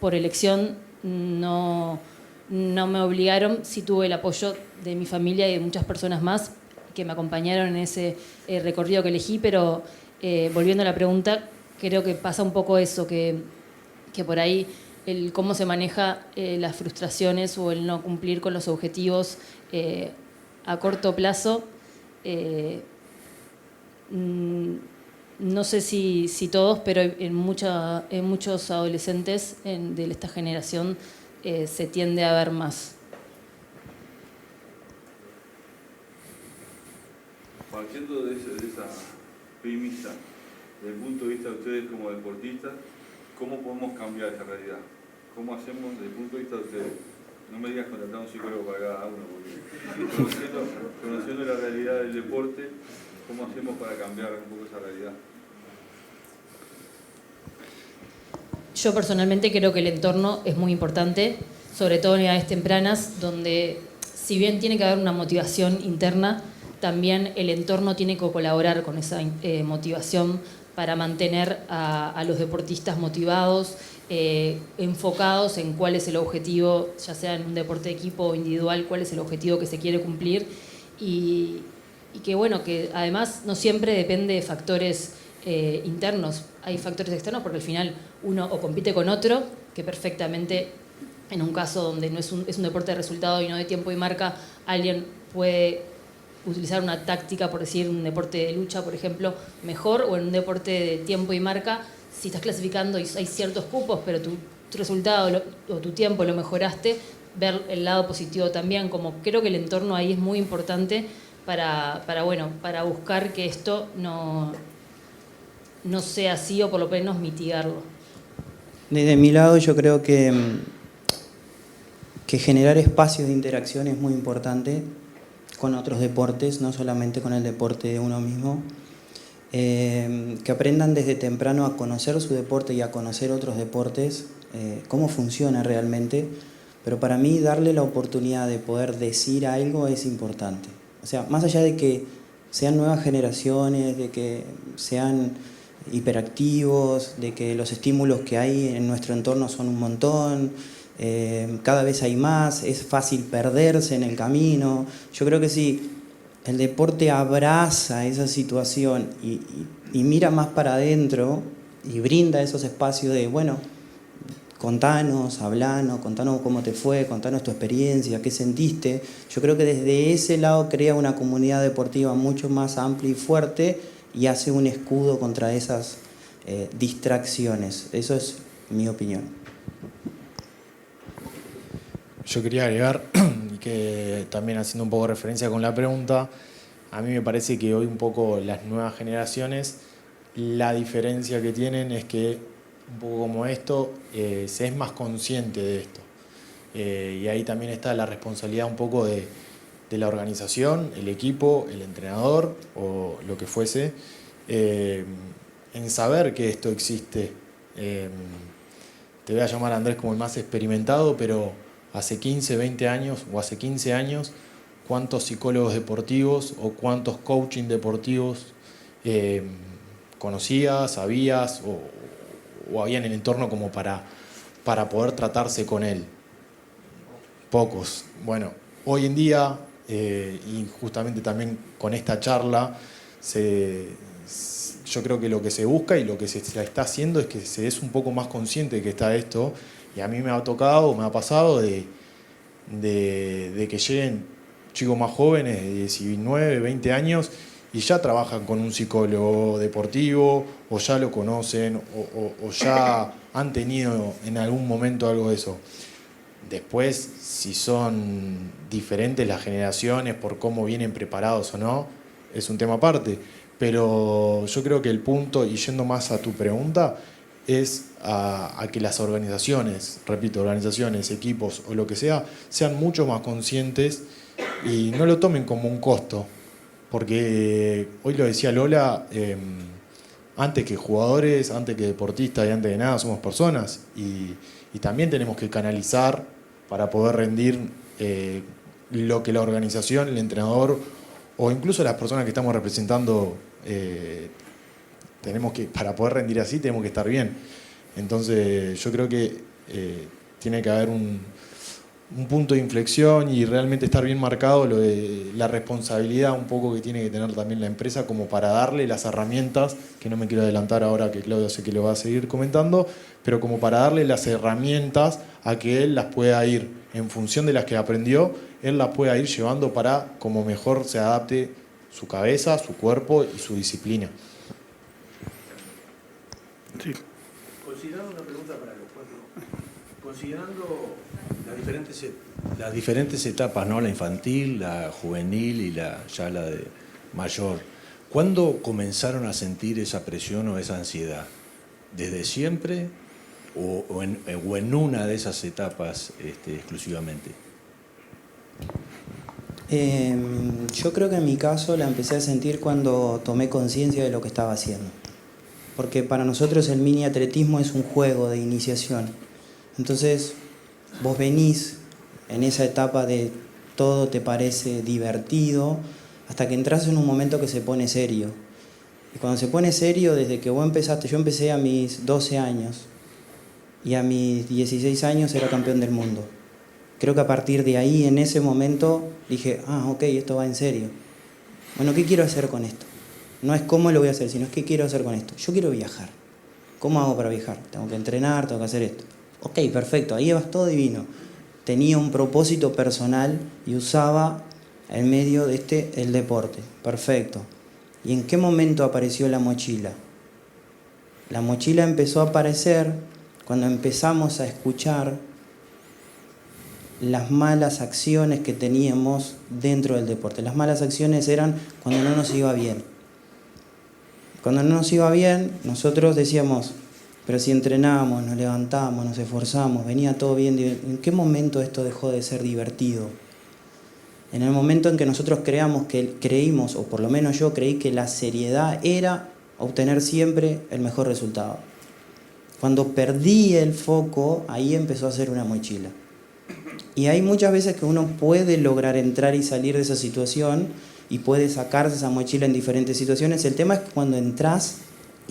por elección, no me obligaron, sí tuve el apoyo de mi familia y de muchas personas más que me acompañaron en ese recorrido que elegí, pero volviendo a la pregunta, creo que pasa un poco eso, que por ahí el cómo se maneja las frustraciones o el no cumplir con los objetivos a corto plazo. No sé si todos, pero en muchos adolescentes de esta generación se tiende a ver más. Partiendo de esa optimista, desde el punto de vista de ustedes como deportistas, ¿cómo podemos cambiar esa realidad? ¿Cómo hacemos desde el punto de vista de ustedes? No me digas contratar un psicólogo para cada uno, porque conociendo la realidad del deporte, ¿cómo hacemos para cambiar un poco esa realidad? Yo personalmente creo que el entorno es muy importante, sobre todo en edades tempranas, donde si bien tiene que haber una motivación interna, también el entorno tiene que colaborar con esa motivación para mantener a los deportistas motivados, enfocados en cuál es el objetivo, ya sea en un deporte de equipo o individual, cuál es el objetivo que se quiere cumplir y que bueno, que además no siempre depende de factores internos, hay factores externos porque al final uno o compite con otro, que perfectamente en un caso donde no es un deporte de resultado y no de tiempo y marca, alguien puede utilizar una táctica, por decir, un deporte de lucha, por ejemplo, mejor, o en un deporte de tiempo y marca, si estás clasificando y hay ciertos cupos, pero tu resultado o tu tiempo lo mejoraste, ver el lado positivo también, como creo que el entorno ahí es muy importante para buscar que esto no sea así o por lo menos mitigarlo. Desde mi lado yo creo que generar espacios de interacción es muy importante con otros deportes, no solamente con el deporte de uno mismo. Que aprendan desde temprano a conocer su deporte y a conocer otros deportes, cómo funciona realmente. Pero para mí darle la oportunidad de poder decir algo es importante. O sea, más allá de que sean nuevas generaciones, de que sean hiperactivos, de que los estímulos que hay en nuestro entorno son un montón, cada vez hay más, es fácil perderse en el camino. Yo creo que si el deporte abraza esa situación y mira más para adentro y brinda esos espacios de, bueno, contanos, hablanos, contanos cómo te fue, contanos tu experiencia, qué sentiste. Yo creo que desde ese lado crea una comunidad deportiva mucho más amplia y fuerte y hace un escudo contra esas distracciones. Eso es mi opinión. Yo quería agregar, y que también haciendo un poco de referencia con la pregunta, a mí me parece que hoy un poco las nuevas generaciones, la diferencia que tienen es que, un poco como esto, se es más consciente de esto. Y ahí también está la responsabilidad un poco de la organización, el equipo, el entrenador o lo que fuese, en saber que esto existe. Te voy a llamar Andrés como el más experimentado, pero hace 15, 20 años o hace 15 años, ¿cuántos psicólogos deportivos o cuántos coaching deportivos conocías, sabías o había en el entorno como para poder tratarse con él? Pocos. Bueno, hoy en día, y justamente también con esta charla, yo creo que lo que se busca y lo que se está haciendo es que se es un poco más consciente de que está esto. Y a mí me ha tocado, me ha pasado de que lleguen chicos más jóvenes de 19, 20 años y ya trabajan con un psicólogo deportivo o ya lo conocen o ya han tenido en algún momento algo de eso. Después, si son diferentes las generaciones por cómo vienen preparados o no, es un tema aparte. Pero yo creo que el punto, y yendo más a tu pregunta, es a que las organizaciones, repito, organizaciones, equipos o lo que sea, sean mucho más conscientes y no lo tomen como un costo. Porque hoy lo decía Lola, antes que jugadores, antes que deportistas y antes de nada somos personas y también tenemos que canalizar para poder rendir lo que la organización, el entrenador o incluso las personas que estamos representando tenemos que, para poder rendir así, tenemos que estar bien. Entonces yo creo que tiene que haber un punto de inflexión y realmente estar bien marcado lo de la responsabilidad un poco que tiene que tener también la empresa como para darle las herramientas, que no me quiero adelantar ahora que Claudio sé que lo va a seguir comentando, pero como para darle las herramientas a que él las pueda ir, en función de las que aprendió, él las pueda ir llevando para como mejor se adapte su cabeza, su cuerpo y su disciplina. Sí. Considerando una pregunta para los cuatro, considerando las diferentes etapas, ¿no? La infantil, la juvenil y ya la de mayor, ¿Cuándo comenzaron a sentir esa presión o esa ansiedad? ¿Desde siempre o en una de esas etapas exclusivamente? Yo creo que en mi caso la empecé a sentir cuando tomé conciencia de lo que estaba haciendo. Porque para nosotros el mini atletismo es un juego de iniciación. Entonces, vos venís en esa etapa de todo te parece divertido, hasta que entras en un momento que se pone serio. Y cuando se pone serio, desde que vos empezaste, yo empecé a mis 12 años, y a mis 16 años era campeón del mundo. Creo que a partir de ahí, en ese momento, dije, ok, esto va en serio. Bueno, ¿qué quiero hacer con esto? No es cómo lo voy a hacer, sino es qué quiero hacer con esto. Yo quiero viajar. ¿Cómo hago para viajar? Tengo que entrenar, tengo que hacer esto. Ok, perfecto, ahí vas todo divino. Tenía un propósito personal y usaba el medio de el deporte. Perfecto. ¿Y en qué momento apareció la mochila? La mochila empezó a aparecer cuando empezamos a escuchar las malas acciones que teníamos dentro del deporte. Las malas acciones eran cuando no nos iba bien. Cuando no nos iba bien, nosotros decíamos, pero si entrenábamos, nos levantábamos, nos esforzamos, venía todo bien. ¿En qué momento esto dejó de ser divertido? En el momento en que nosotros creímos, o por lo menos yo creí que la seriedad era obtener siempre el mejor resultado. Cuando perdí el foco, ahí empezó a ser una mochila. Y hay muchas veces que uno puede lograr entrar y salir de esa situación y puede sacarse esa mochila en diferentes situaciones. El tema es que cuando entras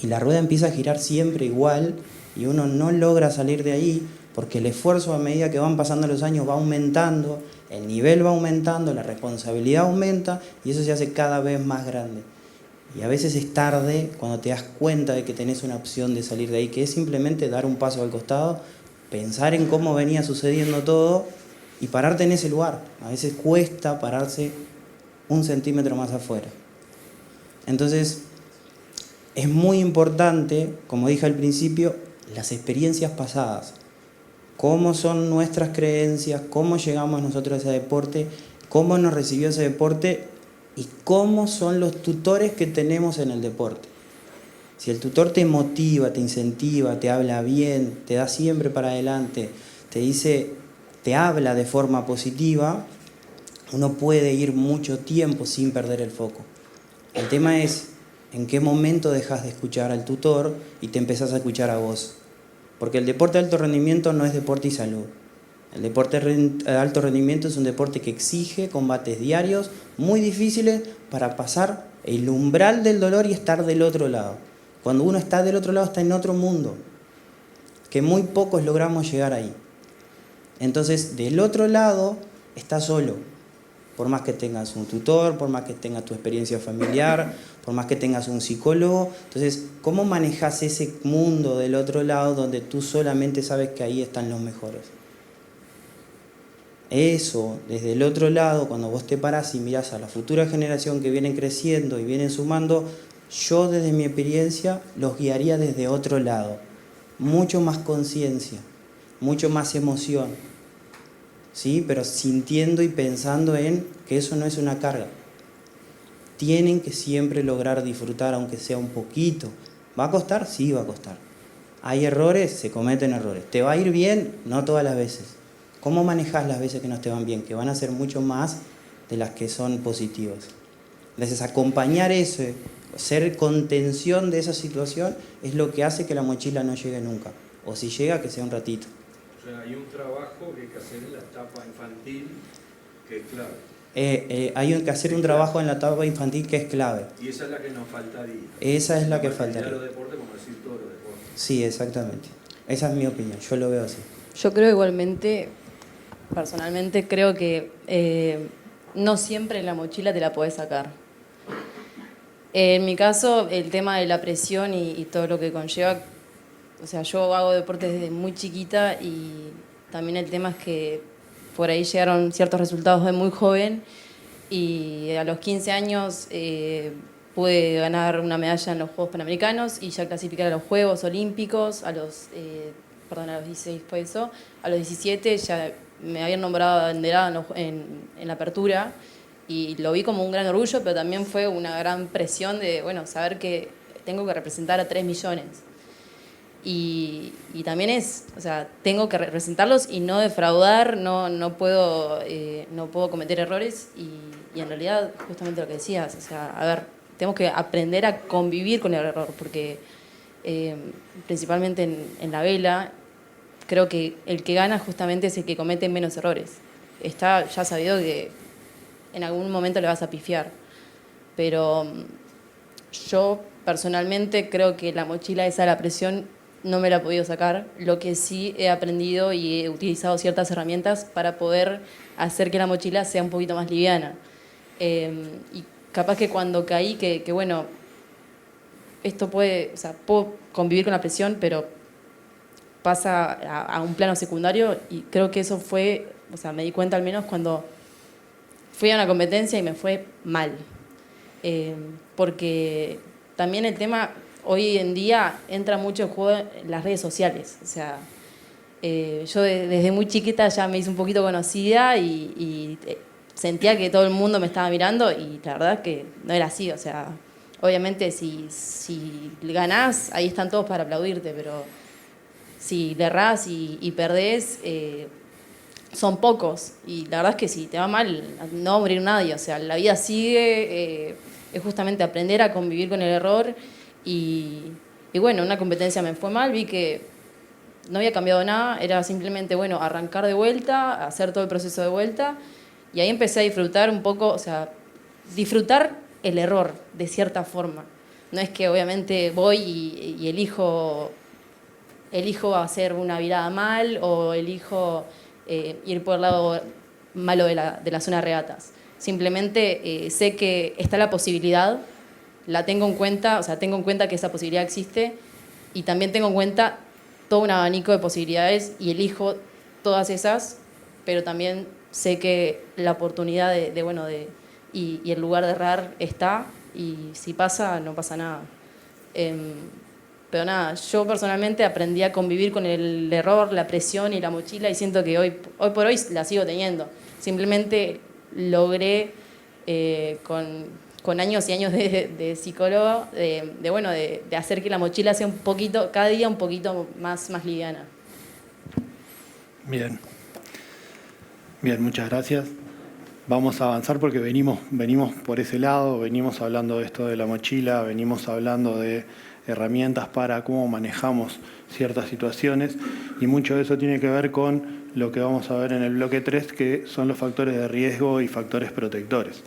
y la rueda empieza a girar siempre igual y uno no logra salir de ahí porque el esfuerzo a medida que van pasando los años va aumentando, el nivel va aumentando, la responsabilidad aumenta y eso se hace cada vez más grande. Y a veces es tarde cuando te das cuenta de que tenés una opción de salir de ahí, que es simplemente dar un paso al costado, pensar en cómo venía sucediendo todo y pararte en ese lugar. A veces cuesta pararse 1 centímetro más afuera. Entonces, es muy importante, como dije al principio, las experiencias pasadas. Cómo son nuestras creencias, cómo llegamos nosotros a ese deporte, cómo nos recibió ese deporte y cómo son los tutores que tenemos en el deporte. Si el tutor te motiva, te incentiva, te habla bien, te da siempre para adelante, te habla de forma positiva, uno puede ir mucho tiempo sin perder el foco. El tema es en qué momento dejas de escuchar al tutor y te empezás a escuchar a vos. Porque el deporte de alto rendimiento no es deporte y salud. El deporte de alto rendimiento es un deporte que exige combates diarios muy difíciles para pasar el umbral del dolor y estar del otro lado. Cuando uno está del otro lado está en otro mundo, que muy pocos logramos llegar ahí. Entonces, del otro lado estás solo. Por más que tengas un tutor, por más que tengas tu experiencia familiar, por más que tengas un psicólogo. Entonces, ¿cómo manejas ese mundo del otro lado donde tú solamente sabes que ahí están los mejores? Eso, desde el otro lado, cuando vos te parás y mirás a la futura generación que vienen creciendo y vienen sumando, yo desde mi experiencia los guiaría desde otro lado. Mucho más conciencia, mucho más emoción. ¿Sí? Pero sintiendo y pensando en que eso no es una carga. Tienen que siempre lograr disfrutar, aunque sea un poquito. ¿Va a costar? Sí, va a costar. ¿Hay errores? Se cometen errores. ¿Te va a ir bien? No todas las veces. ¿Cómo manejas las veces que no te van bien? Que van a ser mucho más de las que son positivas. Entonces, acompañar eso, ser contención de esa situación, es lo que hace que la mochila no llegue nunca. O si llega, que sea un ratito. O sea, hay un trabajo que hay que hacer en la etapa infantil que es clave. Hay que hacer un trabajo en la etapa infantil que es clave. Y esa es la que nos faltaría. Esa es la que faltaría. Los deportes, como decir todos los deportes. Sí, exactamente. Esa es mi opinión, yo lo veo así. Yo creo igualmente, personalmente, creo que no siempre la mochila te la podés sacar. En mi caso, el tema de la presión y todo lo que conlleva, o sea, yo hago deporte desde muy chiquita y también el tema es que por ahí llegaron ciertos resultados de muy joven y a los 15 años pude ganar una medalla en los Juegos Panamericanos y ya clasificar a los Juegos Olímpicos, a los 16 fue eso, a los 17 ya me habían nombrado abanderada en la apertura Y lo vi como un gran orgullo, pero también fue una gran presión de, bueno, saber que tengo que representar a 3 millones. Y también o sea, tengo que representarlos y no defraudar, no puedo cometer errores y en realidad, justamente lo que decías, o sea, a ver, tenemos que aprender a convivir con el error, porque principalmente en la vela, creo que el que gana justamente es el que comete menos errores. Está ya sabido que en algún momento le vas a pifiar, pero yo personalmente creo que la mochila esa de la presión no me la he podido sacar. Lo que sí he aprendido y he utilizado ciertas herramientas para poder hacer que la mochila sea un poquito más liviana. Y capaz que cuando caí, que bueno, esto puede, o sea, puedo convivir con la presión, pero pasa a un plano secundario y creo que eso fue, o sea, me di cuenta al menos cuando fui a una competencia y me fue mal. Porque también el tema hoy en día entra mucho en juego las redes sociales. O sea, yo desde muy chiquita ya me hice un poquito conocida y sentía que todo el mundo me estaba mirando y la verdad es que no era así. O sea, obviamente si ganás, ahí están todos para aplaudirte, pero si le errás y perdés, son pocos. Y la verdad es que si te va mal, no va a morir nadie. O sea, la vida sigue, es justamente aprender a convivir con el error. Y bueno, una competencia me fue mal, vi que no había cambiado nada, era simplemente, bueno, arrancar de vuelta, hacer todo el proceso de vuelta, y ahí empecé a disfrutar un poco, o sea, disfrutar el error, de cierta forma. No es que obviamente voy y elijo hacer una virada mal, o elijo ir por el lado malo de la zona de regatas. Simplemente sé que está la posibilidad, la tengo en cuenta, o sea, tengo en cuenta que esa posibilidad existe y también tengo en cuenta todo un abanico de posibilidades y elijo todas esas, pero también sé que la oportunidad y el lugar de errar está y si pasa, no pasa nada. Pero nada, yo personalmente aprendí a convivir con el error, la presión y la mochila y siento que hoy por hoy la sigo teniendo. Simplemente logré con años y años de psicólogo, de hacer que la mochila sea cada día un poquito más liviana. Bien, muchas gracias. Vamos a avanzar porque venimos por ese lado, venimos hablando de esto de la mochila, venimos hablando de herramientas para cómo manejamos ciertas situaciones y mucho de eso tiene que ver con lo que vamos a ver en el bloque 3, que son los factores de riesgo y factores protectores.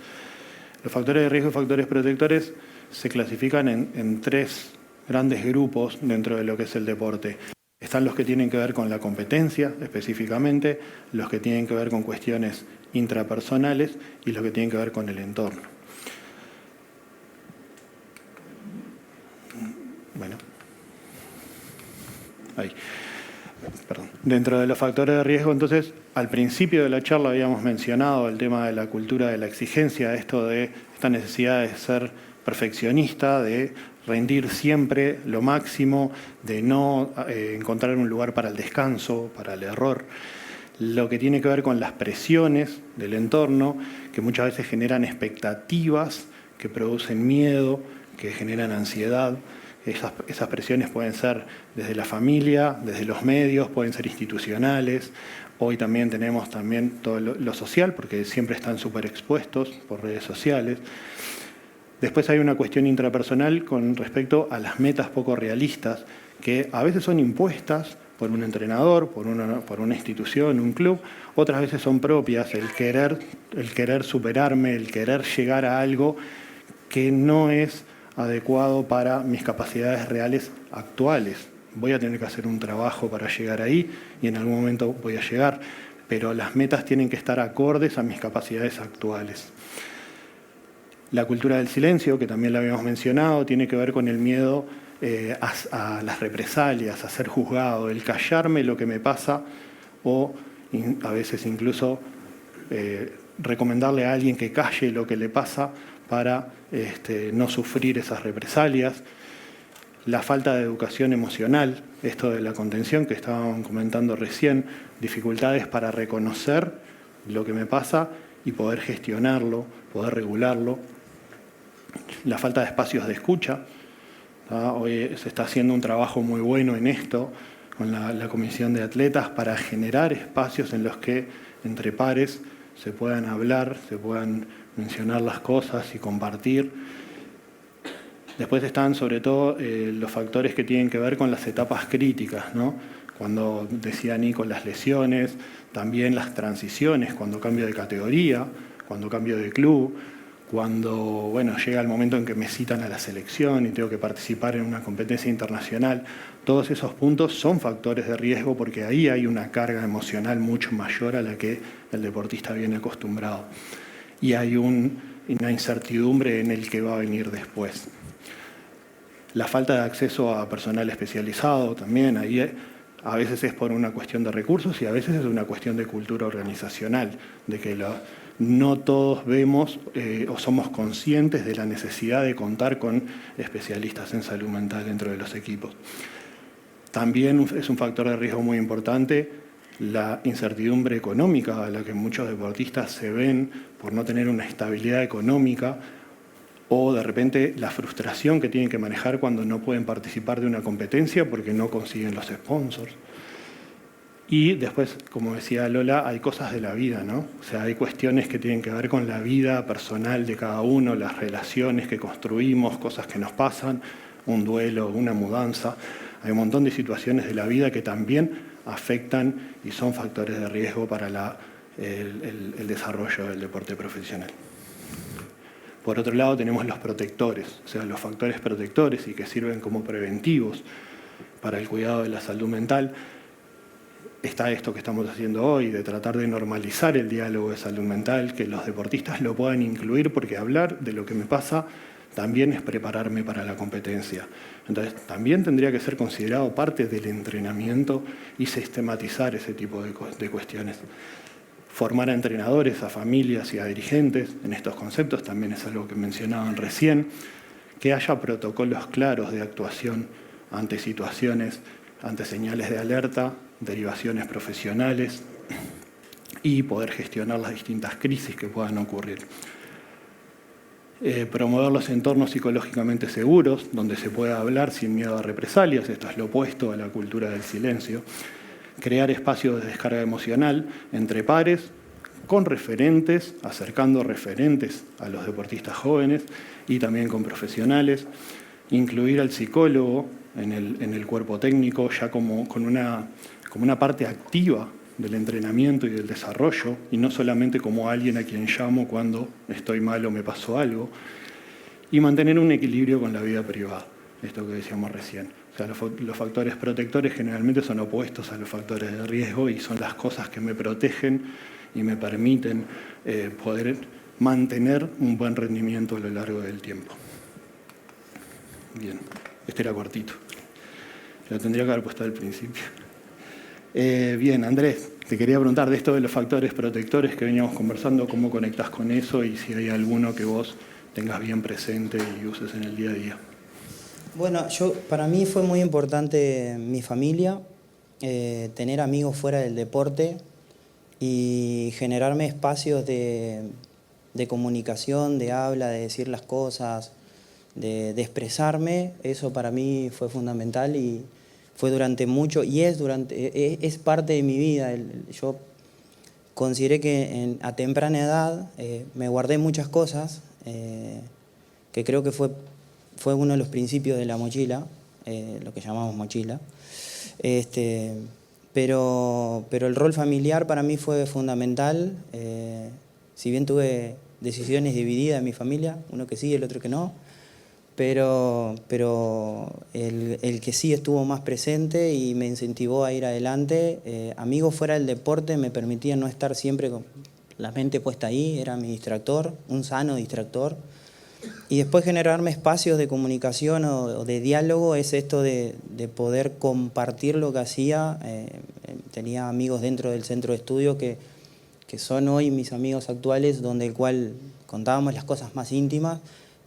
Los factores de riesgo y factores protectores se clasifican en 3 grandes grupos dentro de lo que es el deporte. Están los que tienen que ver con la competencia específicamente, los que tienen que ver con cuestiones intrapersonales y los que tienen que ver con el entorno. Bueno, ahí. Perdón. Dentro de los factores de riesgo, entonces, al principio de la charla habíamos mencionado el tema de la cultura de la exigencia, esta necesidad de ser perfeccionista, de rendir siempre lo máximo, de no encontrar un lugar para el descanso, para el error. Lo que tiene que ver con las presiones del entorno, que muchas veces generan expectativas, que producen miedo, que generan ansiedad. Esas presiones pueden ser desde la familia, desde los medios, pueden ser institucionales. Hoy también tenemos todo lo social, porque siempre están súper expuestos por redes sociales. Después hay una cuestión intrapersonal con respecto a las metas poco realistas, que a veces son impuestas por un entrenador, por una institución, un club, otras veces son propias, el querer superarme, el querer llegar a algo que no es adecuado para mis capacidades reales actuales. Voy a tener que hacer un trabajo para llegar ahí y en algún momento voy a llegar, pero las metas tienen que estar acordes a mis capacidades actuales. La cultura del silencio, que también la habíamos mencionado, tiene que ver con el miedo a las represalias, a ser juzgado, el callarme lo que me pasa o a veces incluso recomendarle a alguien que calle lo que le pasa para no sufrir esas represalias. La falta de educación emocional, esto de la contención que estaban comentando recién, dificultades para reconocer lo que me pasa y poder gestionarlo, poder regularlo. La falta de espacios de escucha. Hoy se está haciendo un trabajo muy bueno en esto con la Comisión de Atletas para generar espacios en los que entre pares se puedan hablar, se puedan mencionar las cosas y compartir. Después están sobre todo los factores que tienen que ver con las etapas críticas, ¿no? Cuando decía Nico, las lesiones, también las transiciones, cuando cambio de categoría, cuando cambio de club, cuando llega el momento en que me citan a la selección y tengo que participar en una competencia internacional. Todos esos puntos son factores de riesgo porque ahí hay una carga emocional mucho mayor a la que el deportista viene acostumbrado. Y hay una incertidumbre en el que va a venir después. La falta de acceso a personal especializado también, ahí a veces es por una cuestión de recursos y a veces es una cuestión de cultura organizacional, de que no todos vemos o somos conscientes de la necesidad de contar con especialistas en salud mental dentro de los equipos. También es un factor de riesgo muy importante la incertidumbre económica a la que muchos deportistas se ven por no tener una estabilidad económica, o de repente la frustración que tienen que manejar cuando no pueden participar de una competencia porque no consiguen los sponsors. Y después, como decía Lola, hay cosas de la vida, ¿no? O sea, hay cuestiones que tienen que ver con la vida personal de cada uno, las relaciones que construimos, cosas que nos pasan, un duelo, una mudanza. Hay un montón de situaciones de la vida que también afectan y son factores de riesgo para el desarrollo del deporte profesional. Por otro lado tenemos los protectores, o sea, los factores protectores y que sirven como preventivos para el cuidado de la salud mental. Está esto que estamos haciendo hoy, de tratar de normalizar el diálogo de salud mental, que los deportistas lo puedan incluir, porque hablar de lo que me pasa también es prepararme para la competencia. Entonces, también tendría que ser considerado parte del entrenamiento y sistematizar ese tipo de cuestiones. Formar a entrenadores, a familias y a dirigentes en estos conceptos también es algo que mencionaban recién. Que haya protocolos claros de actuación ante situaciones, ante señales de alerta, derivaciones profesionales y poder gestionar las distintas crisis que puedan ocurrir. Promover los entornos psicológicamente seguros, donde se pueda hablar sin miedo a represalias, esto es lo opuesto a la cultura del silencio. Crear espacios de descarga emocional entre pares, con referentes, acercando referentes a los deportistas jóvenes y también con profesionales. Incluir al psicólogo en el cuerpo técnico ya como una parte activa del entrenamiento y del desarrollo, y no solamente como alguien a quien llamo cuando estoy mal o me pasó algo. Y mantener un equilibrio con la vida privada, esto que decíamos recién. O sea, los factores protectores generalmente son opuestos a los factores de riesgo y son las cosas que me protegen y me permiten poder mantener un buen rendimiento a lo largo del tiempo. Bien, este era cortito. Lo tendría que haber puesto al principio. Bien, Andrés, te quería preguntar de esto de los factores protectores que veníamos conversando, cómo conectás con eso y si hay alguno que vos tengas bien presente y uses en el día a día. Bueno, para mí fue muy importante mi familia, tener amigos fuera del deporte y generarme espacios de comunicación, de habla, de decir las cosas, de expresarme. Eso para mí fue fundamental y fue durante mucho, y es parte de mi vida. Yo consideré que a temprana edad me guardé muchas cosas, que creo que fue uno de los principios de la mochila, lo que llamamos mochila. Pero el rol familiar para mí fue fundamental. Si bien tuve decisiones divididas en mi familia, uno que sí y el otro que no, pero el que sí estuvo más presente y me incentivó a ir adelante. Amigos fuera del deporte me permitían no estar siempre con la mente puesta ahí, era mi distractor, un sano distractor. Y después generarme espacios de comunicación o de diálogo es esto de poder compartir lo que hacía. Tenía amigos dentro del centro de estudio que son hoy mis amigos actuales, donde el cual contábamos las cosas más íntimas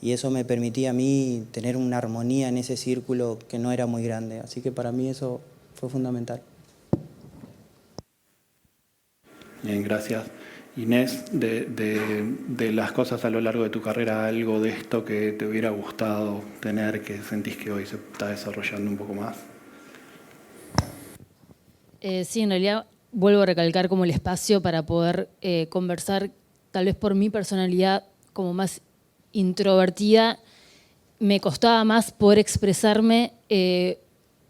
y eso me permitía a mí tener una armonía en ese círculo que no era muy grande. Así que para mí eso fue fundamental. Bien, gracias. Inés, de las cosas a lo largo de tu carrera, algo de esto que te hubiera gustado tener, que sentís que hoy se está desarrollando un poco más. Sí, en realidad vuelvo a recalcar como el espacio para poder conversar, tal vez por mi personalidad como más introvertida, me costaba más poder expresarme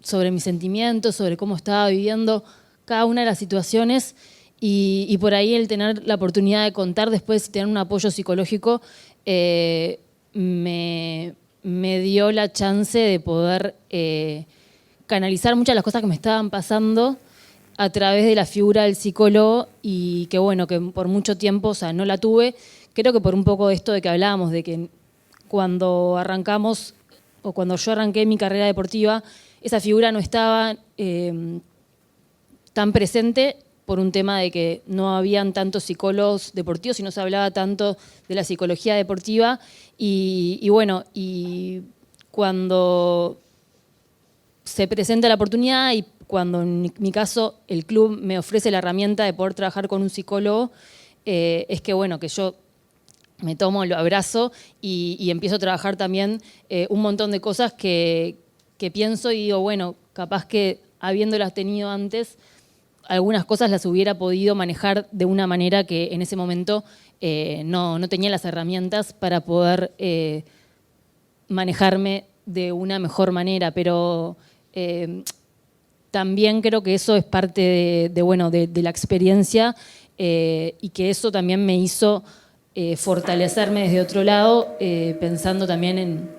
sobre mis sentimientos, sobre cómo estaba viviendo cada una de las situaciones y por ahí el tener la oportunidad de contar después y tener un apoyo psicológico me dio la chance de poder canalizar muchas de las cosas que me estaban pasando a través de la figura del psicólogo y que bueno, que por mucho tiempo, o sea, no la tuve. Creo que por un poco de esto de que hablábamos, de que cuando arrancamos o cuando yo arranqué mi carrera deportiva, esa figura no estaba tan presente por un tema de que no habían tantos psicólogos deportivos y no se hablaba tanto de la psicología deportiva. Y bueno, y cuando se presenta la oportunidad y cuando en mi caso el club me ofrece la herramienta de poder trabajar con un psicólogo, es que bueno, que yo me tomo, lo abrazo y empiezo a trabajar también un montón de cosas que pienso y digo, bueno, capaz que habiéndolas tenido antes, algunas cosas las hubiera podido manejar de una manera que en ese momento no tenía las herramientas para poder manejarme de una mejor manera, pero también creo que eso es parte de la experiencia y que eso también me hizo fortalecerme desde otro lado, pensando también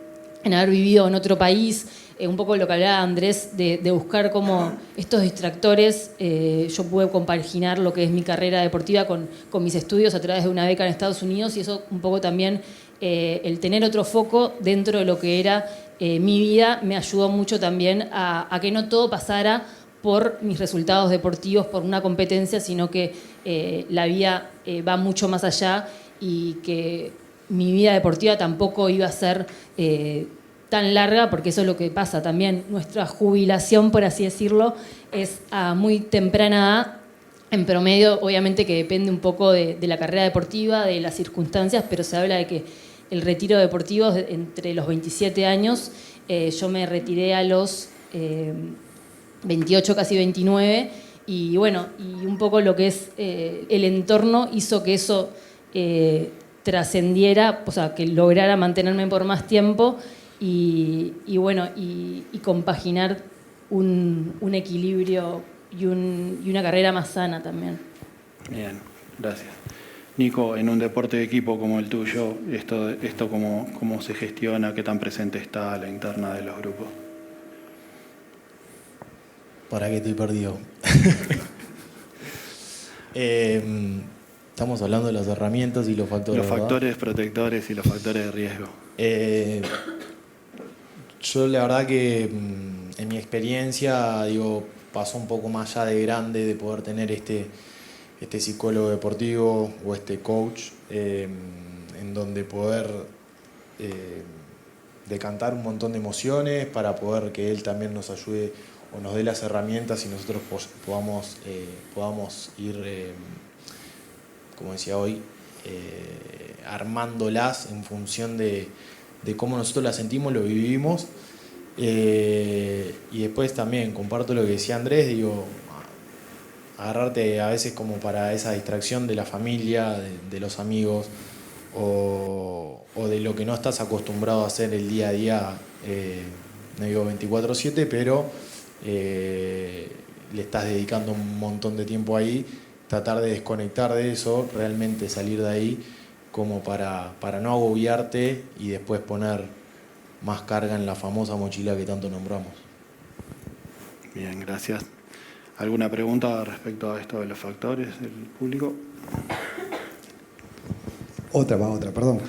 en haber vivido en otro país, un poco lo que hablaba Andrés, de buscar cómo estos distractores, yo pude compaginar lo que es mi carrera deportiva con mis estudios a través de una beca en Estados Unidos y eso un poco también, el tener otro foco dentro de lo que era mi vida me ayudó mucho también a que no todo pasara por mis resultados deportivos, por una competencia, sino que la vida va mucho más allá y que mi vida deportiva tampoco iba a ser tan larga, porque eso es lo que pasa también. Nuestra jubilación, por así decirlo, es a muy temprana edad, en promedio, obviamente que depende un poco de la carrera deportiva, de las circunstancias, pero se habla de que el retiro deportivo es entre los 27 años, yo me retiré a los 28, casi 29, y bueno, y un poco lo que es el entorno hizo que eso trascendiera, o sea, que lograra mantenerme por más tiempo y bueno, y compaginar un equilibrio y una carrera más sana también. Bien, gracias. Nico, en un deporte de equipo como el tuyo, esto cómo se gestiona, qué tan presente está la interna de los grupos. ¿Para qué estoy perdido? Estamos hablando de las herramientas y los factores. Los factores protectores y los factores de riesgo. Yo la verdad que en mi experiencia, digo, pasó un poco más allá de grande de poder tener este psicólogo deportivo o este coach, en donde poder decantar un montón de emociones para poder que él también nos ayude o nos dé las herramientas y nosotros podamos ir, como decía hoy, armándolas en función de cómo nosotros las sentimos, lo vivimos. Y después también comparto lo que decía Andrés, digo, agarrarte a veces como para esa distracción de la familia, de los amigos o de lo que no estás acostumbrado a hacer el día a día, no digo 24/7, pero le estás dedicando un montón de tiempo ahí, tratar de desconectar de eso, realmente salir de ahí como para no agobiarte y después poner más carga en la famosa mochila que tanto nombramos. Bien, gracias. ¿Alguna pregunta respecto a esto de los factores del público? Otra, perdón.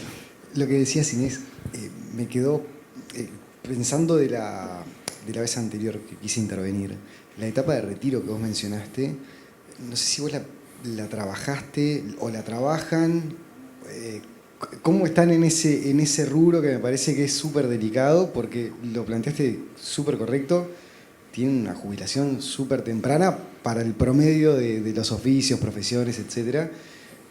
Lo que decías, Inés, me quedó pensando de la vez anterior que quise intervenir. La etapa de retiro que vos mencionaste, no sé si vos la trabajaste o la trabajan. ¿Cómo están en ese rubro que me parece que es súper delicado? Porque lo planteaste súper correcto. Tienen una jubilación súper temprana para el promedio de los oficios, profesiones, etc.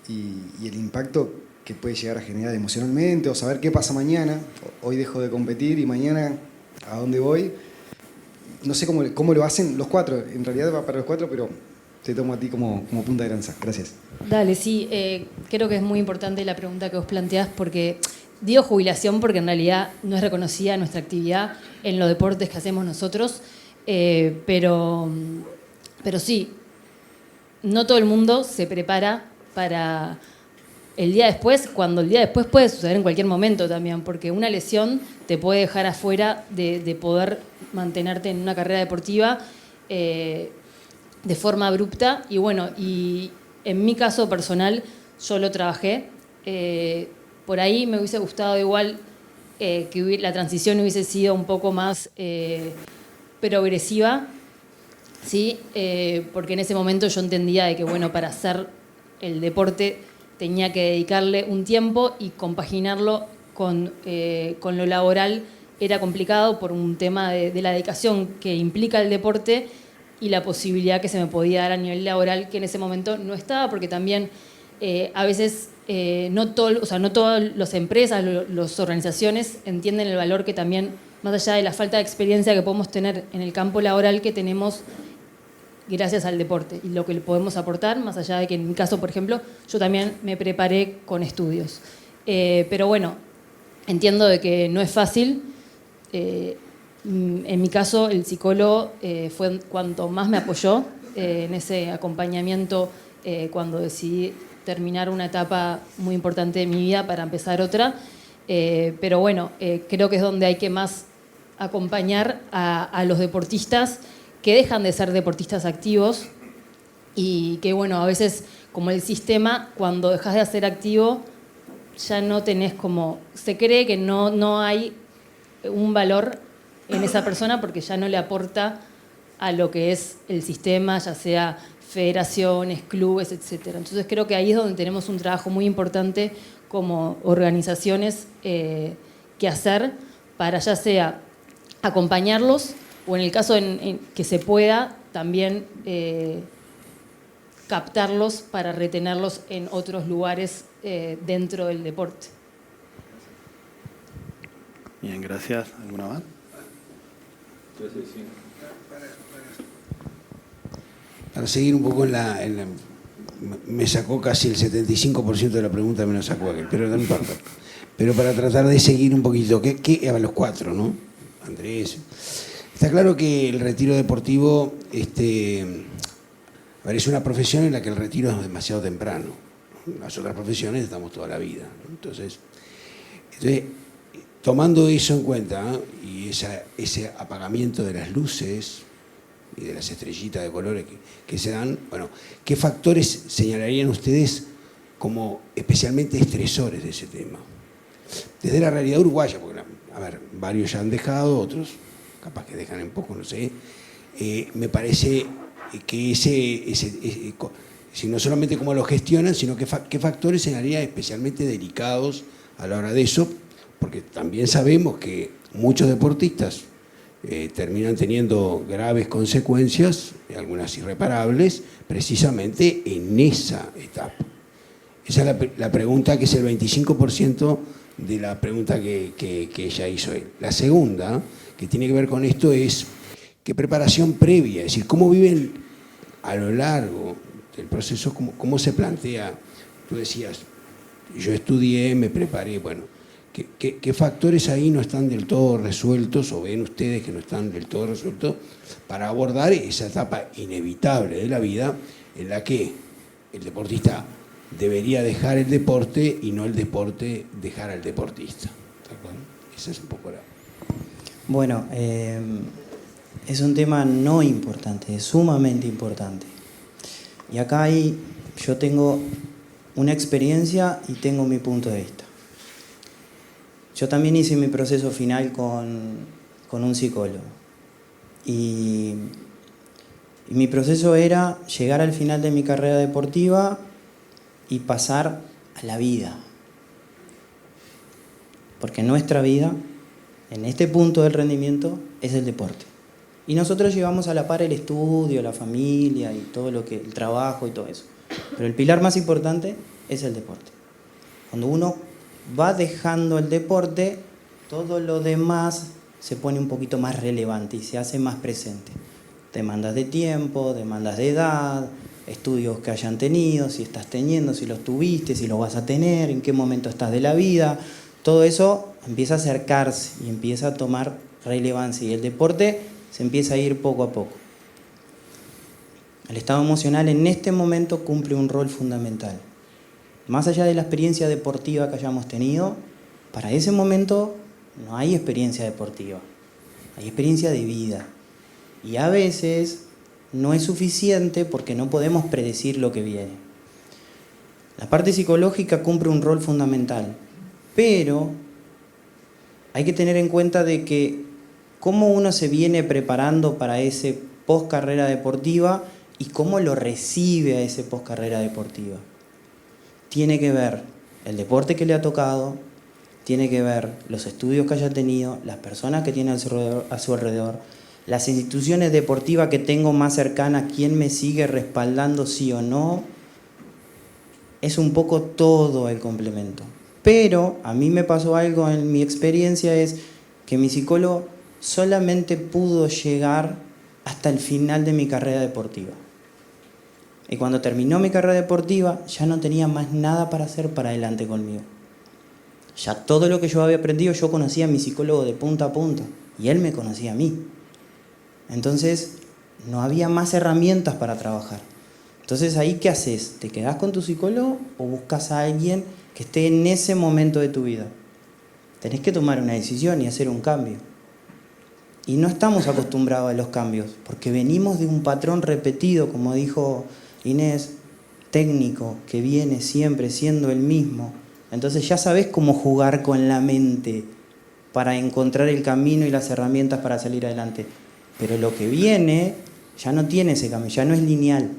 y el impacto que puede llegar a generar emocionalmente, o saber qué pasa mañana. Hoy dejo de competir y mañana a dónde voy. No sé cómo lo hacen los cuatro, en realidad va para los cuatro, pero te tomo a ti como punta de lanza. Gracias. Dale, sí, creo que es muy importante la pregunta que vos planteás, porque digo jubilación porque en realidad no es reconocida nuestra actividad en los deportes que hacemos nosotros, pero sí, no todo el mundo se prepara para el día después, cuando el día después puede suceder en cualquier momento también, porque una lesión te puede dejar afuera de poder mantenerte en una carrera deportiva de forma abrupta. Y bueno, y en mi caso personal, yo lo trabajé. Por ahí me hubiese gustado igual que la transición hubiese sido un poco más progresiva, ¿sí? Porque en ese momento yo entendía de que, bueno, para hacer el deporte tenía que dedicarle un tiempo y compaginarlo con lo laboral era complicado por un tema de la dedicación que implica el deporte y la posibilidad que se me podía dar a nivel laboral, que en ese momento no estaba, porque también a veces no todas las empresas, las organizaciones entienden el valor que también, más allá de la falta de experiencia que podemos tener en el campo laboral, que tenemos gracias al deporte y lo que le podemos aportar, más allá de que en mi caso, por ejemplo, yo también me preparé con estudios. Pero bueno, entiendo de que no es fácil. En mi caso, el psicólogo fue cuanto más me apoyó en ese acompañamiento cuando decidí terminar una etapa muy importante de mi vida para empezar otra. Pero bueno, creo que es donde hay que más acompañar a los deportistas que dejan de ser deportistas activos y que, bueno, a veces como el sistema, cuando dejas de ser activo, ya no tenés como... Se cree que no hay un valor en esa persona porque ya no le aporta a lo que es el sistema, ya sea federaciones, clubes, etc. Entonces creo que ahí es donde tenemos un trabajo muy importante como organizaciones que hacer para ya sea acompañarlos o en el caso en que se pueda también captarlos para retenerlos en otros lugares dentro del deporte. Bien, gracias. ¿Alguna más? Para seguir un poco me sacó casi el 75% de la pregunta, me lo sacó aquel, pero no importa. Pero para tratar de seguir un poquito, a los cuatro, ¿no? Andrés. Está claro que el retiro deportivo es una profesión en la que el retiro es demasiado temprano. Las otras profesiones estamos toda la vida, ¿no? Entonces, tomando eso en cuenta, ¿no? Y ese apagamiento de las luces y de las estrellitas de colores que se dan, bueno, ¿qué factores señalarían ustedes como especialmente estresores de ese tema? Desde la realidad uruguaya, porque, varios ya han dejado, otros capaz que dejan en poco, no sé. Me parece que si no solamente cómo lo gestionan, sino qué factores señalarían especialmente delicados a la hora de eso, porque también sabemos que muchos deportistas terminan teniendo graves consecuencias, algunas irreparables, precisamente en esa etapa. Esa es la pregunta, que es el 25% de la pregunta que ella hizo él. La segunda, que tiene que ver con esto, es qué preparación previa, es decir, cómo viven a lo largo del proceso, cómo se plantea. Tú decías, yo estudié, me preparé, bueno, ¿qué factores ahí no están del todo resueltos, o ven ustedes que no están del todo resueltos, para abordar esa etapa inevitable de la vida en la que el deportista debería dejar el deporte y no el deporte dejar al deportista? Esa es un poco la... Bueno, es un tema no importante, es sumamente importante. Y acá yo tengo una experiencia y tengo mi punto de vista. Yo también hice mi proceso final con un psicólogo. Y mi proceso era llegar al final de mi carrera deportiva y pasar a la vida. Porque nuestra vida, en este punto del rendimiento, es el deporte. Y nosotros llevamos a la par el estudio, la familia y todo el trabajo y todo eso. Pero el pilar más importante es el deporte. Cuando uno va dejando el deporte, todo lo demás se pone un poquito más relevante y se hace más presente. Demandas de tiempo, demandas de edad, estudios que hayan tenido, si estás teniendo, si los tuviste, si los vas a tener, en qué momento estás de la vida. Todo eso empieza a acercarse y empieza a tomar relevancia y el deporte se empieza a ir poco a poco. El estado emocional en este momento cumple un rol fundamental. Más allá de la experiencia deportiva que hayamos tenido, para ese momento no hay experiencia deportiva, hay experiencia de vida. Y a veces no es suficiente porque no podemos predecir lo que viene. La parte psicológica cumple un rol fundamental, pero hay que tener en cuenta de que cómo uno se viene preparando para ese post carrera deportiva y cómo lo recibe a ese post carrera deportiva. Tiene que ver el deporte que le ha tocado, tiene que ver los estudios que haya tenido, las personas que tiene a su alrededor, las instituciones deportivas que tengo más cercanas, quién me sigue respaldando sí o no. Es un poco todo el complemento. Pero a mí me pasó algo en mi experiencia, es que mi psicólogo solamente pudo llegar hasta el final de mi carrera deportiva. Y cuando terminó mi carrera deportiva, ya no tenía más nada para hacer para adelante conmigo. Ya todo lo que yo había aprendido, yo conocía a mi psicólogo de punta a punta. Y él me conocía a mí. Entonces, no había más herramientas para trabajar. Entonces, ¿ahí qué haces? ¿Te quedás con tu psicólogo o buscas a alguien que esté en ese momento de tu vida? Tenés que tomar una decisión y hacer un cambio. Y no estamos acostumbrados a los cambios, porque venimos de un patrón repetido, como dijo Inés, técnico, que viene siempre siendo el mismo. Entonces ya sabés cómo jugar con la mente para encontrar el camino y las herramientas para salir adelante. Pero lo que viene ya no tiene ese camino, ya no es lineal.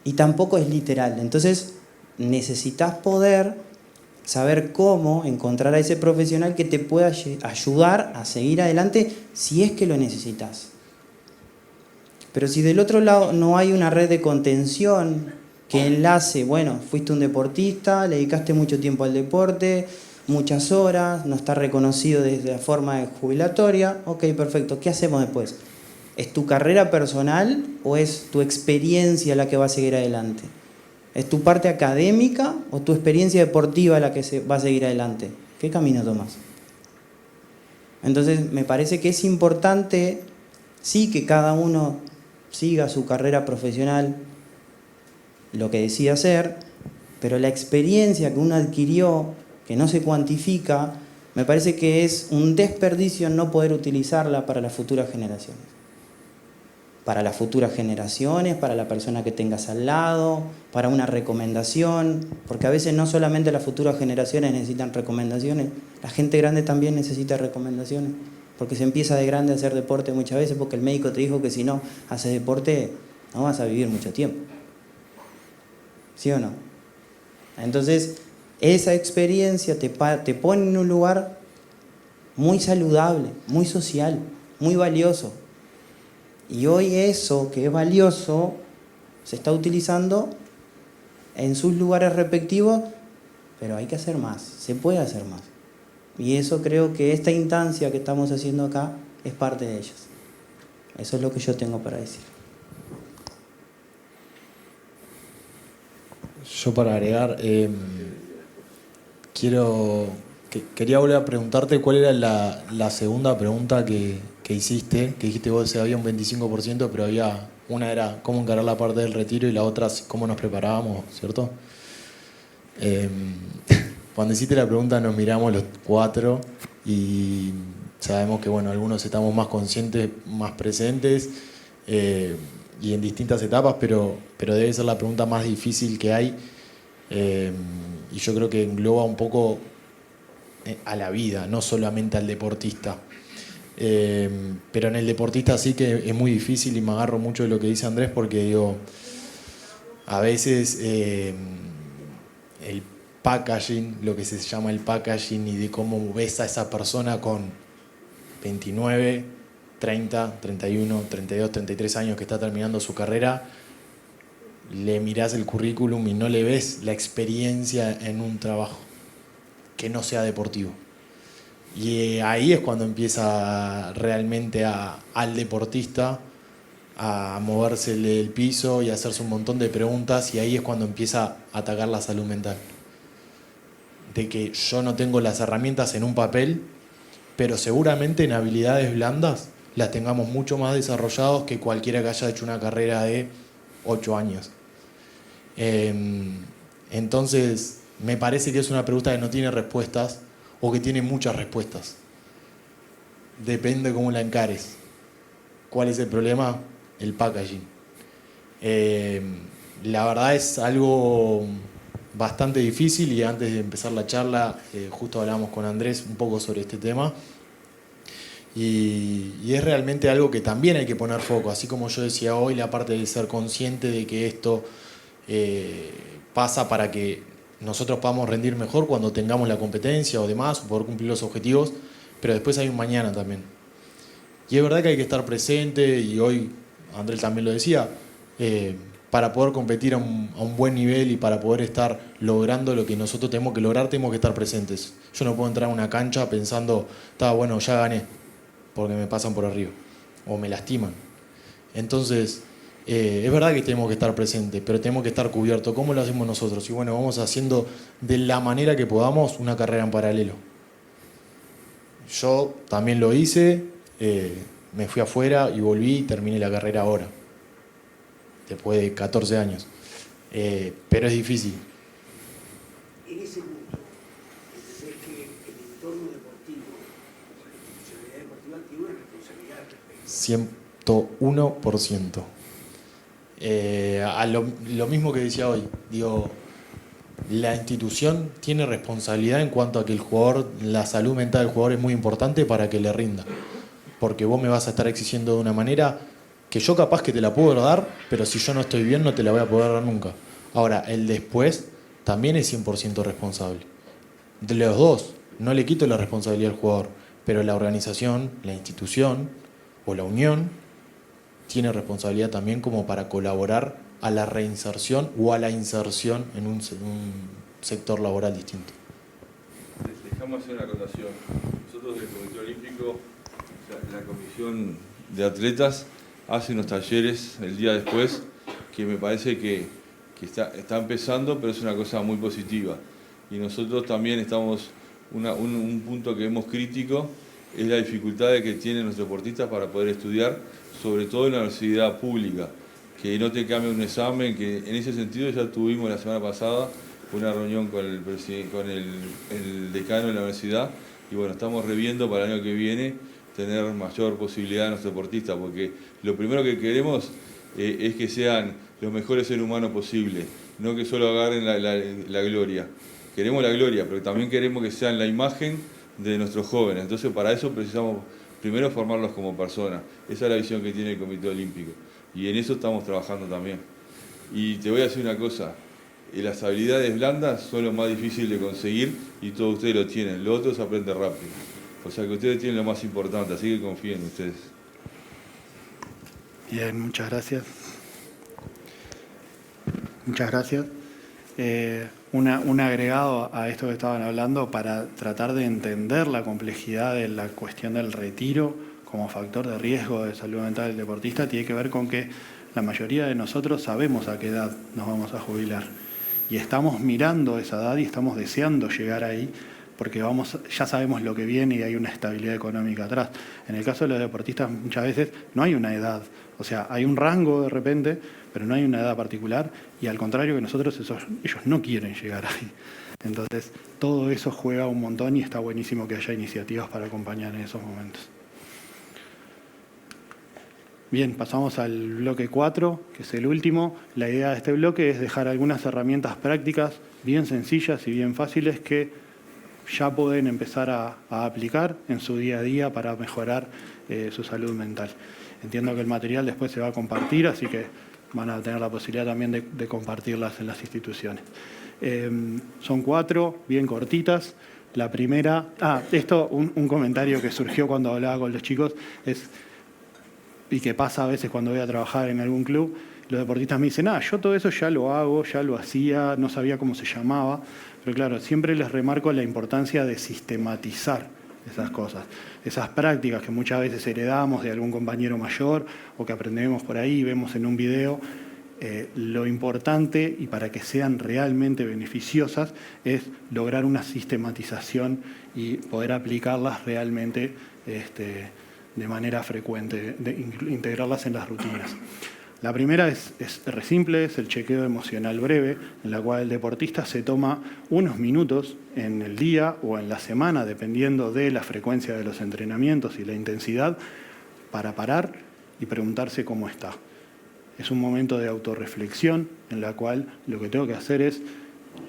Y tampoco es literal. Entonces necesitas poder saber cómo encontrar a ese profesional que te pueda ayudar a seguir adelante si es que lo necesitas. Pero si del otro lado no hay una red de contención que enlace, bueno, fuiste un deportista, le dedicaste mucho tiempo al deporte, muchas horas, no está reconocido desde la forma jubilatoria, ok, perfecto, ¿qué hacemos después? ¿Es tu carrera personal o es tu experiencia la que va a seguir adelante? ¿Es tu parte académica o tu experiencia deportiva la que va a seguir adelante? ¿Qué camino tomas? Entonces, me parece que es importante, sí, que cada uno siga su carrera profesional, lo que decida hacer, pero la experiencia que uno adquirió, que no se cuantifica, me parece que es un desperdicio no poder utilizarla para las futuras generaciones. Para las futuras generaciones, para la persona que tengas al lado, para una recomendación, porque a veces no solamente las futuras generaciones necesitan recomendaciones, la gente grande también necesita recomendaciones, porque se empieza de grande a hacer deporte muchas veces porque el médico te dijo que si no haces deporte no vas a vivir mucho tiempo. ¿Sí o no? Entonces, esa experiencia te pone en un lugar muy saludable, muy social, muy valioso. Y hoy eso que es valioso se está utilizando en sus lugares respectivos, pero hay que hacer más, se puede hacer más. Y eso creo que esta instancia que estamos haciendo acá es parte de ellas. Eso es lo que yo tengo para decir. Yo para agregar, quería volver a preguntarte cuál era la segunda pregunta que hiciste, que dijiste vos, había un 25%, pero había una era cómo encarar la parte del retiro y la otra cómo nos preparábamos, ¿cierto? Cuando hiciste la pregunta nos miramos los cuatro y sabemos que bueno, algunos estamos más conscientes, más presentes y en distintas etapas, pero debe ser la pregunta más difícil que hay y yo creo que engloba un poco a la vida, no solamente al deportista. Pero en el deportista sí que es muy difícil y me agarro mucho de lo que dice Andrés porque digo, a veces el packaging, lo que se llama el packaging y de cómo ves a esa persona con 29, 30, 31, 32, 33 años que está terminando su carrera, le mirás el currículum y no le ves la experiencia en un trabajo que no sea deportivo. Y ahí es cuando empieza realmente al deportista a movérsele el piso y a hacerse un montón de preguntas, y ahí es cuando empieza a atacar la salud mental. De que yo no tengo las herramientas en un papel, pero seguramente en habilidades blandas las tengamos mucho más desarrollados que cualquiera que haya hecho una carrera de 8 años. Entonces, me parece que es una pregunta que no tiene respuestas o que tiene muchas respuestas. Depende cómo la encares. ¿Cuál es el problema? El packaging. La verdad es algo bastante difícil, y antes de empezar la charla justo hablábamos con Andrés un poco sobre este tema, y es realmente algo que también hay que poner foco, así como yo decía hoy, la parte de ser consciente de que esto pasa para que nosotros podamos rendir mejor cuando tengamos la competencia o demás, o poder cumplir los objetivos, pero después hay un mañana también. Y es verdad que hay que estar presente, y hoy Andrés también lo decía, para poder competir a un buen nivel y para poder estar logrando lo que nosotros tenemos que lograr, tenemos que estar presentes. Yo no puedo entrar a una cancha pensando, bueno, ya gané, porque me pasan por arriba o me lastiman. Entonces, es verdad que tenemos que estar presentes, pero tenemos que estar cubiertos. ¿Cómo lo hacemos nosotros? Y bueno, vamos haciendo de la manera que podamos una carrera en paralelo. Yo también lo hice, me fui afuera y volví y terminé la carrera ahora, después de 14 años. Pero es difícil. En ese punto, entender que el entorno deportivo, la institucionalidad deportiva, tiene una responsabilidad al respecto. 100%. Lo mismo que decía hoy, digo, la institución tiene responsabilidad en cuanto a que el jugador, la salud mental del jugador es muy importante para que le rinda. Porque vos me vas a estar exigiendo de una manera que yo capaz que te la puedo dar, pero si yo no estoy bien no te la voy a poder dar nunca. Ahora, el después también es 100% responsable. De los dos, no le quito la responsabilidad al jugador, pero la organización, la institución o la unión tiene responsabilidad también como para colaborar a la reinserción o a la inserción en un sector laboral distinto. Dejamos hacer una acotación. Nosotros del Comité Olímpico, la Comisión de Atletas, hace unos talleres el día después que me parece que está empezando, pero es una cosa muy positiva. Y nosotros también estamos, un punto que vemos crítico es la dificultad que tienen los deportistas para poder estudiar, sobre todo en la universidad pública, que no te cambie un examen, que en ese sentido ya tuvimos la semana pasada una reunión con el decano de la universidad, y bueno, estamos reviendo para el año que viene tener mayor posibilidad a nuestros deportistas, porque lo primero que queremos es que sean los mejores seres humanos posibles, no que solo agarren la gloria. Queremos la gloria, pero también queremos que sean la imagen de nuestros jóvenes. Entonces, para eso precisamos primero formarlos como personas. Esa es la visión que tiene el Comité Olímpico, y en eso estamos trabajando también. Y te voy a decir una cosa, las habilidades blandas son lo más difícil de conseguir, y todos ustedes lo tienen, lo otro se aprende rápido. O sea que ustedes tienen lo más importante, así que confíen en ustedes. Bien, muchas gracias. Muchas gracias. Un agregado a esto que estaban hablando para tratar de entender la complejidad de la cuestión del retiro como factor de riesgo de salud mental del deportista tiene que ver con que la mayoría de nosotros sabemos a qué edad nos vamos a jubilar y estamos mirando esa edad y estamos deseando llegar ahí porque ya sabemos lo que viene y hay una estabilidad económica atrás. En el caso de los deportistas muchas veces no hay una edad, o sea, hay un rango de repente, pero no hay una edad particular, y al contrario que nosotros, ellos no quieren llegar ahí. Entonces, todo eso juega un montón y está buenísimo que haya iniciativas para acompañar en esos momentos. Bien, pasamos al bloque 4, que es el último. La idea de este bloque es dejar algunas herramientas prácticas bien sencillas y bien fáciles que ya pueden empezar a aplicar en su día a día para mejorar su salud mental. Entiendo que el material después se va a compartir, así que van a tener la posibilidad también de compartirlas en las instituciones. Son 4, bien cortitas. La primera, esto un comentario que surgió cuando hablaba con los chicos, y que pasa a veces cuando voy a trabajar en algún club, los deportistas me dicen, yo todo eso ya lo hago, ya lo hacía, no sabía cómo se llamaba. Pero claro, siempre les remarco la importancia de sistematizar esas cosas, esas prácticas que muchas veces heredamos de algún compañero mayor o que aprendemos por ahí, vemos en un video. Lo importante, y para que sean realmente beneficiosas, es lograr una sistematización y poder aplicarlas realmente de manera frecuente, integrarlas en las rutinas. La primera es re simple, es el chequeo emocional breve, en la cual el deportista se toma unos minutos en el día o en la semana, dependiendo de la frecuencia de los entrenamientos y la intensidad, para parar y preguntarse cómo está. Es un momento de autorreflexión en la cual lo que tengo que hacer es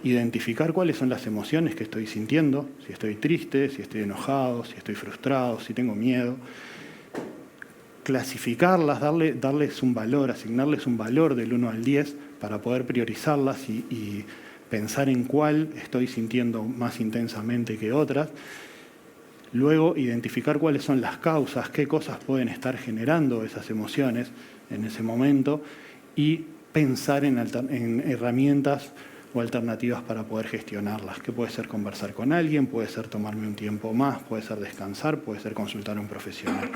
identificar cuáles son las emociones que estoy sintiendo, si estoy triste, si estoy enojado, si estoy frustrado, si tengo miedo. Clasificarlas, darles un valor, asignarles un valor del 1 al 10 para poder priorizarlas y pensar en cuál estoy sintiendo más intensamente que otras. Luego, identificar cuáles son las causas, qué cosas pueden estar generando esas emociones en ese momento y pensar en herramientas o alternativas para poder gestionarlas, que puede ser conversar con alguien, puede ser tomarme un tiempo más, puede ser descansar, puede ser consultar a un profesional.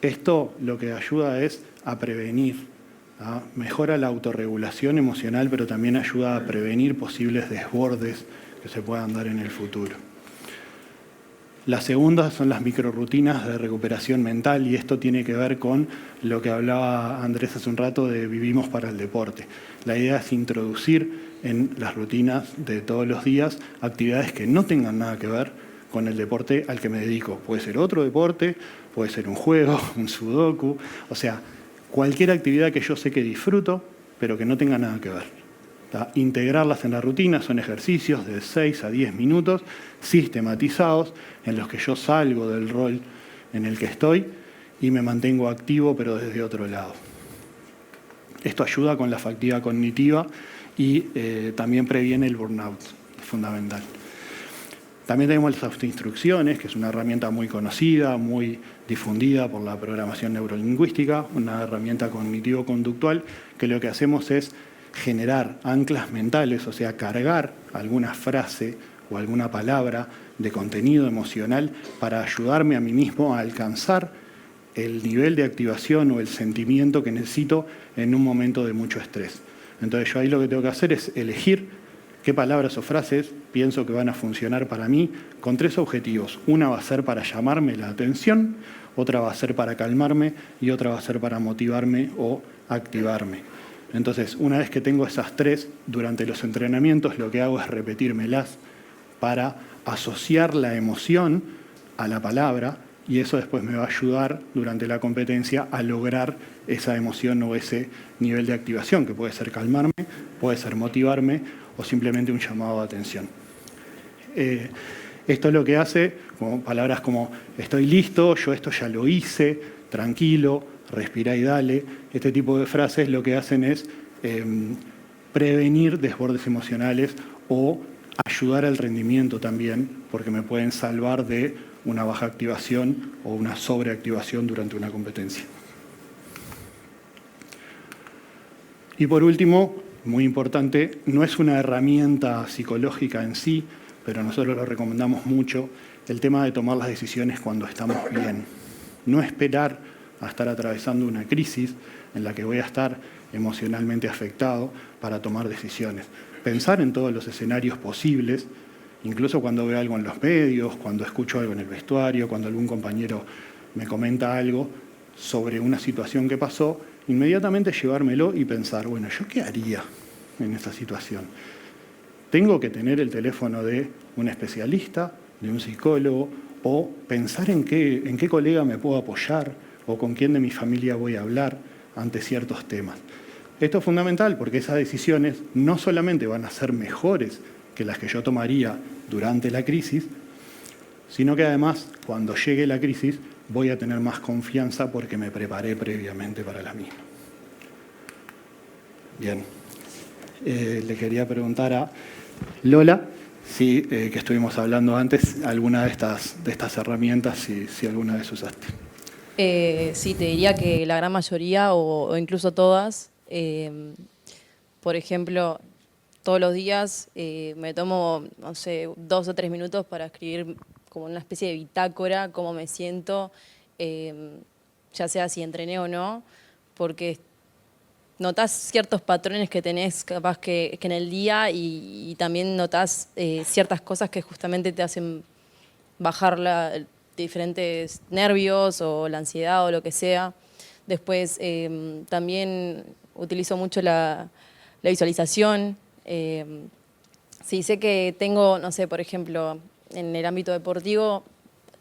Esto lo que ayuda es a prevenir, mejora la autorregulación emocional, pero también ayuda a prevenir posibles desbordes que se puedan dar en el futuro. La segunda son las microrutinas de recuperación mental, y esto tiene que ver con lo que hablaba Andrés hace un rato de vivimos para el deporte. La idea es introducir en las rutinas de todos los días actividades que no tengan nada que ver con el deporte al que me dedico. Puede ser otro deporte, puede ser un juego, un sudoku, o sea, cualquier actividad que yo sé que disfruto, pero que no tenga nada que ver. Integrarlas en la rutina son ejercicios de 6 a 10 minutos sistematizados en los que yo salgo del rol en el que estoy y me mantengo activo, pero desde otro lado. Esto ayuda con la fatiga cognitiva y también previene el burnout, es fundamental. También tenemos las autoinstrucciones, que es una herramienta muy conocida, muy difundida por la programación neurolingüística, una herramienta cognitivo-conductual que lo que hacemos es generar anclas mentales, o sea, cargar alguna frase o alguna palabra de contenido emocional para ayudarme a mí mismo a alcanzar el nivel de activación o el sentimiento que necesito en un momento de mucho estrés. Entonces yo ahí lo que tengo que hacer es elegir qué palabras o frases pienso que van a funcionar para mí con 3 objetivos. Una va a ser para llamarme la atención, otra va a ser para calmarme y otra va a ser para motivarme o activarme. Entonces, una vez que tengo esas 3, durante los entrenamientos lo que hago es repetírmelas para asociar la emoción a la palabra, y eso después me va a ayudar durante la competencia a lograr esa emoción o ese nivel de activación, que puede ser calmarme, puede ser motivarme o simplemente un llamado de atención. Esto es lo que hace, como palabras como estoy listo, yo esto ya lo hice, tranquilo, respira y dale. Este tipo de frases lo que hacen es prevenir desbordes emocionales o ayudar al rendimiento también, porque me pueden salvar de una baja activación o una sobreactivación durante una competencia. Y por último, muy importante, no es una herramienta psicológica en sí, pero nosotros lo recomendamos mucho, el tema de tomar las decisiones cuando estamos bien. No esperar a estar atravesando una crisis en la que voy a estar emocionalmente afectado para tomar decisiones. Pensar en todos los escenarios posibles, incluso cuando veo algo en los medios, cuando escucho algo en el vestuario, cuando algún compañero me comenta algo sobre una situación que pasó, inmediatamente llevármelo y pensar, bueno, ¿yo qué haría en esa situación? Tengo que tener el teléfono de un especialista, de un psicólogo, o pensar en qué colega me puedo apoyar, o con quién de mi familia voy a hablar ante ciertos temas. Esto es fundamental porque esas decisiones no solamente van a ser mejores que las que yo tomaría durante la crisis, sino que además, cuando llegue la crisis, voy a tener más confianza porque me preparé previamente para la misma. Bien. Le quería preguntar a Lola, si, que estuvimos hablando antes, alguna de estas herramientas, si alguna vez usaste. Sí, te diría que la gran mayoría o incluso todas. Por ejemplo, todos los días me tomo, no sé, 2 o 3 minutos para escribir como una especie de bitácora, cómo me siento, ya sea si entrené o no, porque notás ciertos patrones que tenés capaz que en el día y también notás ciertas cosas que justamente te hacen bajar diferentes nervios o la ansiedad o lo que sea. Después también utilizo mucho la visualización. Sí, sé que tengo, no sé, por ejemplo, en el ámbito deportivo,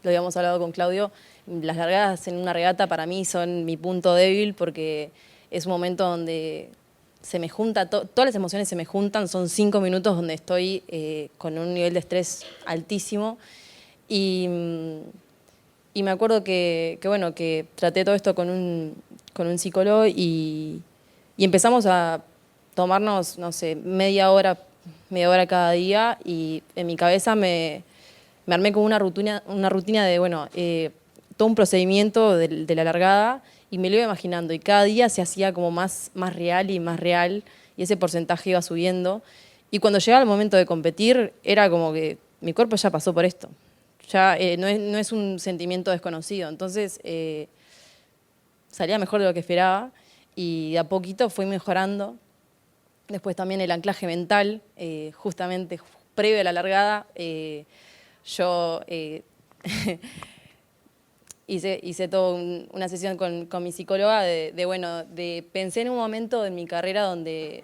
lo habíamos hablado con Claudio, las largadas en una regata para mí son mi punto débil porque es un momento donde se me junta, todas las emociones se me juntan, son 5 minutos donde estoy con un nivel de estrés altísimo y me acuerdo bueno, que traté todo esto con un psicólogo y empezamos a tomarnos, no sé, media hora cada día y en mi cabeza me armé como una rutina de, bueno, todo un procedimiento de la largada y me lo iba imaginando y cada día se hacía como más real y más real y ese porcentaje iba subiendo y cuando llegaba el momento de competir era como que mi cuerpo ya pasó por esto, ya no es un sentimiento desconocido, entonces salía mejor de lo que esperaba y de a poquito fui mejorando. Después también el anclaje mental, justamente previo a la largada, yo hice toda una sesión con mi psicóloga pensé en un momento en mi carrera donde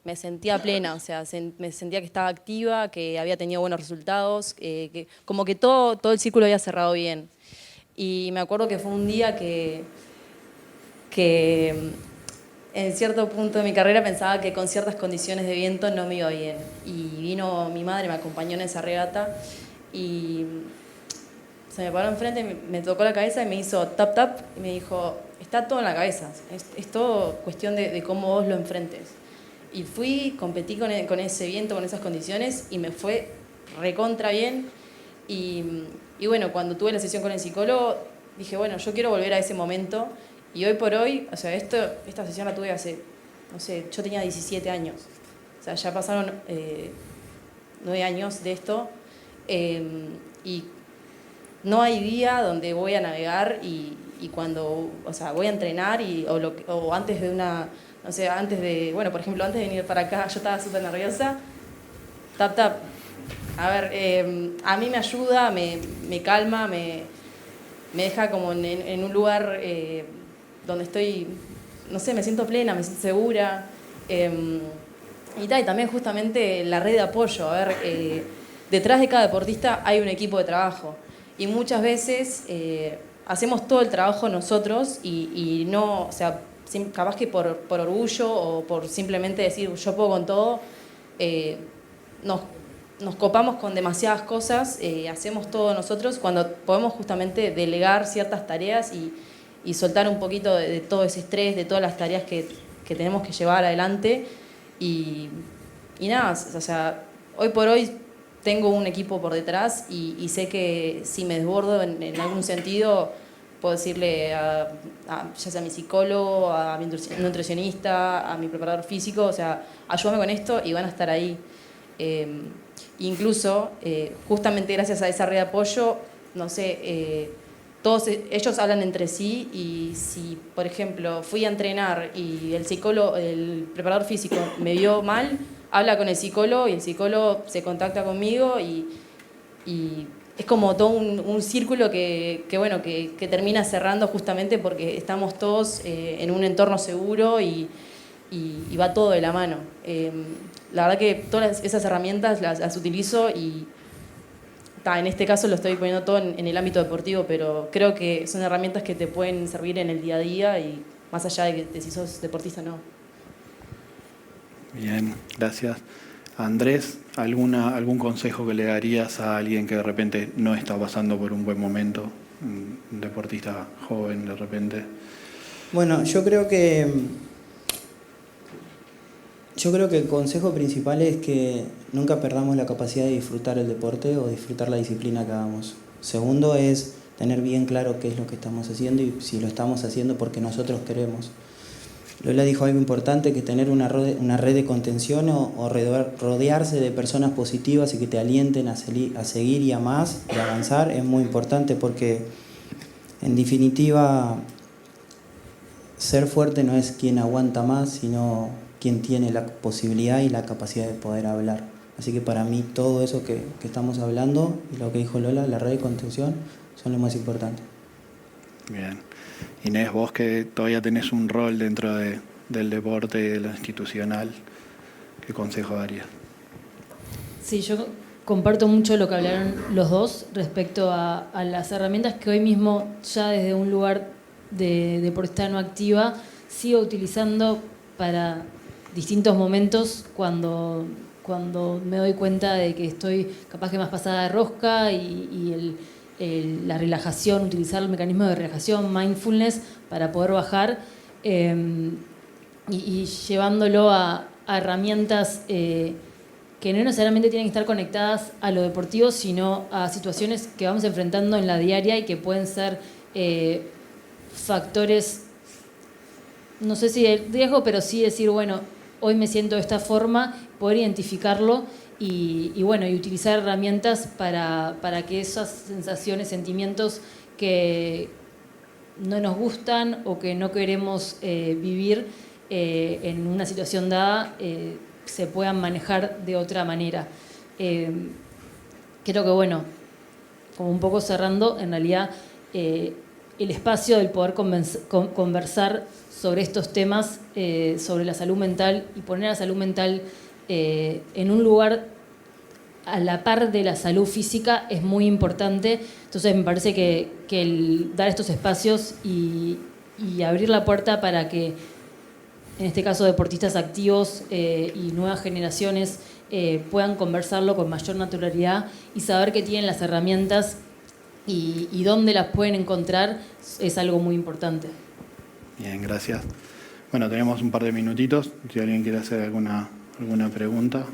me sentía plena, o sea, me sentía que estaba activa, que había tenido buenos resultados, que como que todo el círculo había cerrado bien. Y me acuerdo que fue un día que en cierto punto de mi carrera pensaba que con ciertas condiciones de viento no me iba bien. Y vino mi madre, me acompañó en esa regata y se me paró enfrente, me tocó la cabeza y me hizo tap tap y me dijo, está todo en la cabeza, es todo cuestión de cómo vos lo enfrentes. Y competí con ese viento, con esas condiciones y me fue recontra bien. Y bueno, cuando tuve la sesión con el psicólogo, dije, bueno, yo quiero volver a ese momento. Y hoy por hoy, o sea, esta sesión la tuve hace, no sé, yo tenía 17 años. O sea, ya pasaron 9 años de esto. Y no hay día donde voy a navegar y cuando, o sea, voy a entrenar o antes de no sé, bueno, por ejemplo, antes de venir para acá, yo estaba súper nerviosa. Tap, tap. A ver, a mí me ayuda, me calma, me deja como en un lugar donde estoy, no sé, me siento plena, me siento segura. Y también justamente la red de apoyo. A ver, detrás de cada deportista hay un equipo de trabajo. Y muchas veces hacemos todo el trabajo nosotros y no, o sea, capaz que por orgullo o por simplemente decir yo puedo con todo, nos copamos con demasiadas cosas, hacemos todo nosotros cuando podemos justamente delegar ciertas tareas y soltar un poquito de todo ese estrés, de todas las tareas que tenemos que llevar adelante. Y nada, o sea, hoy por hoy tengo un equipo por detrás y sé que si me desbordo en algún sentido, puedo decirle ya sea a mi psicólogo, a mi nutricionista, a mi preparador físico, o sea, ayúdame con esto y van a estar ahí. Incluso, justamente gracias a esa red de apoyo, no sé, todos ellos hablan entre sí y si, por ejemplo, fui a entrenar y el preparador físico me vio mal, habla con el psicólogo y el psicólogo se contacta conmigo y es como todo un círculo que termina cerrando justamente porque estamos todos en un entorno seguro y va todo de la mano. La verdad que todas esas herramientas las utilizo y en este caso lo estoy poniendo todo en el ámbito deportivo, pero creo que son herramientas que te pueden servir en el día a día y más allá de si sos deportista o no. Bien, gracias. Andrés, ¿algún consejo que le darías a alguien que de repente no está pasando por un buen momento? Un deportista joven de repente. Bueno, yo creo que el consejo principal es que nunca perdamos la capacidad de disfrutar el deporte o disfrutar la disciplina que hagamos. Segundo es tener bien claro qué es lo que estamos haciendo y si lo estamos haciendo porque nosotros queremos. Lola dijo algo importante, que tener una red de contención o rodearse de personas positivas y que te alienten a seguir y a más, y a avanzar, es muy importante porque, en definitiva, ser fuerte no es quien aguanta más, sino quien tiene la posibilidad y la capacidad de poder hablar. Así que para mí todo eso que estamos hablando y lo que dijo Lola, la red de contención, son lo más importante. Bien. Inés, vos que todavía tenés un rol dentro del deporte y de lo institucional, ¿qué consejo darías? Sí, yo comparto mucho lo que hablaron los dos respecto a las herramientas que hoy mismo ya desde un lugar de deportista no activa sigo utilizando para distintos momentos cuando me doy cuenta de que estoy capaz que más pasada de rosca y la relajación, utilizar el mecanismo de relajación, mindfulness, para poder bajar y llevándolo a herramientas que no necesariamente tienen que estar conectadas a lo deportivo, sino a situaciones que vamos enfrentando en la diaria y que pueden ser factores, no sé si de riesgo, pero sí decir, bueno, hoy me siento de esta forma, poder identificarlo y utilizar herramientas para que esas sensaciones, sentimientos que no nos gustan o que no queremos vivir en una situación dada se puedan manejar de otra manera. Creo que, como un poco cerrando, en realidad el espacio del poder conversar sobre estos temas, sobre la salud mental y poner la salud mental en un lugar a la par de la salud física es muy importante. Entonces me parece que el dar estos espacios y abrir la puerta para que, en este caso, deportistas activos y nuevas generaciones puedan conversarlo con mayor naturalidad y saber que tienen las herramientas y dónde las pueden encontrar es algo muy importante. Bien, gracias. Bueno, tenemos un par de minutitos, si alguien quiere hacer alguna pregunta.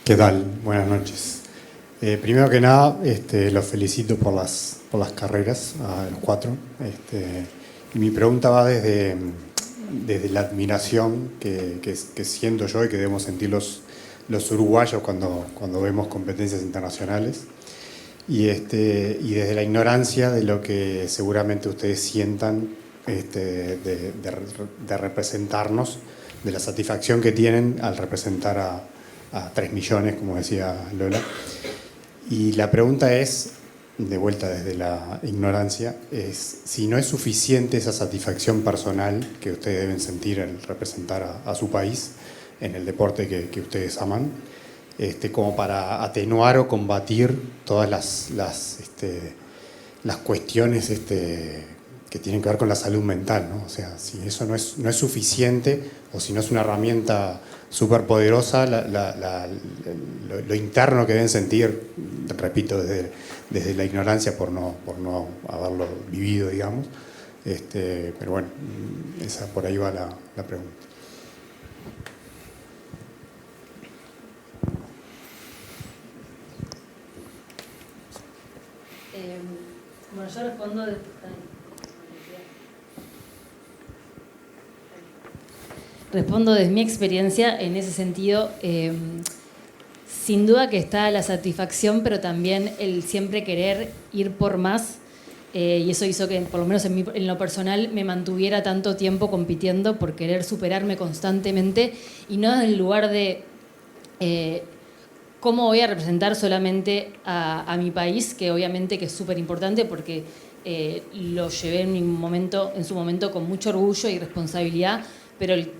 ¿Qué tal? Buenas noches. Primero que nada, los felicito por las carreras, a los 4. Y mi pregunta va desde la admiración que siento yo y que debemos sentir los uruguayos cuando vemos competencias internacionales. Y desde la ignorancia de lo que seguramente ustedes sientan de representarnos, de la satisfacción que tienen al representar a 3 millones, como decía Lola. Y la pregunta es, de vuelta desde la ignorancia, es si no es suficiente esa satisfacción personal que ustedes deben sentir al representar a su país en el deporte que ustedes aman, como para atenuar o combatir todas las cuestiones que tienen que ver con la salud mental, ¿no? O sea, si eso no es suficiente o si no es una herramienta súper poderosa, lo interno que deben sentir, repito, desde la ignorancia por no haberlo vivido, digamos. Pero bueno, por ahí va la pregunta. Yo respondo Respondo desde mi experiencia en ese sentido. Sin duda que está la satisfacción, pero también el siempre querer ir por más. Y eso hizo que, por lo menos en lo personal, me mantuviera tanto tiempo compitiendo por querer superarme constantemente y no desde el lugar de cómo voy a representar solamente a mi país, que obviamente que es súper importante porque lo llevé en su momento con mucho orgullo y responsabilidad, pero el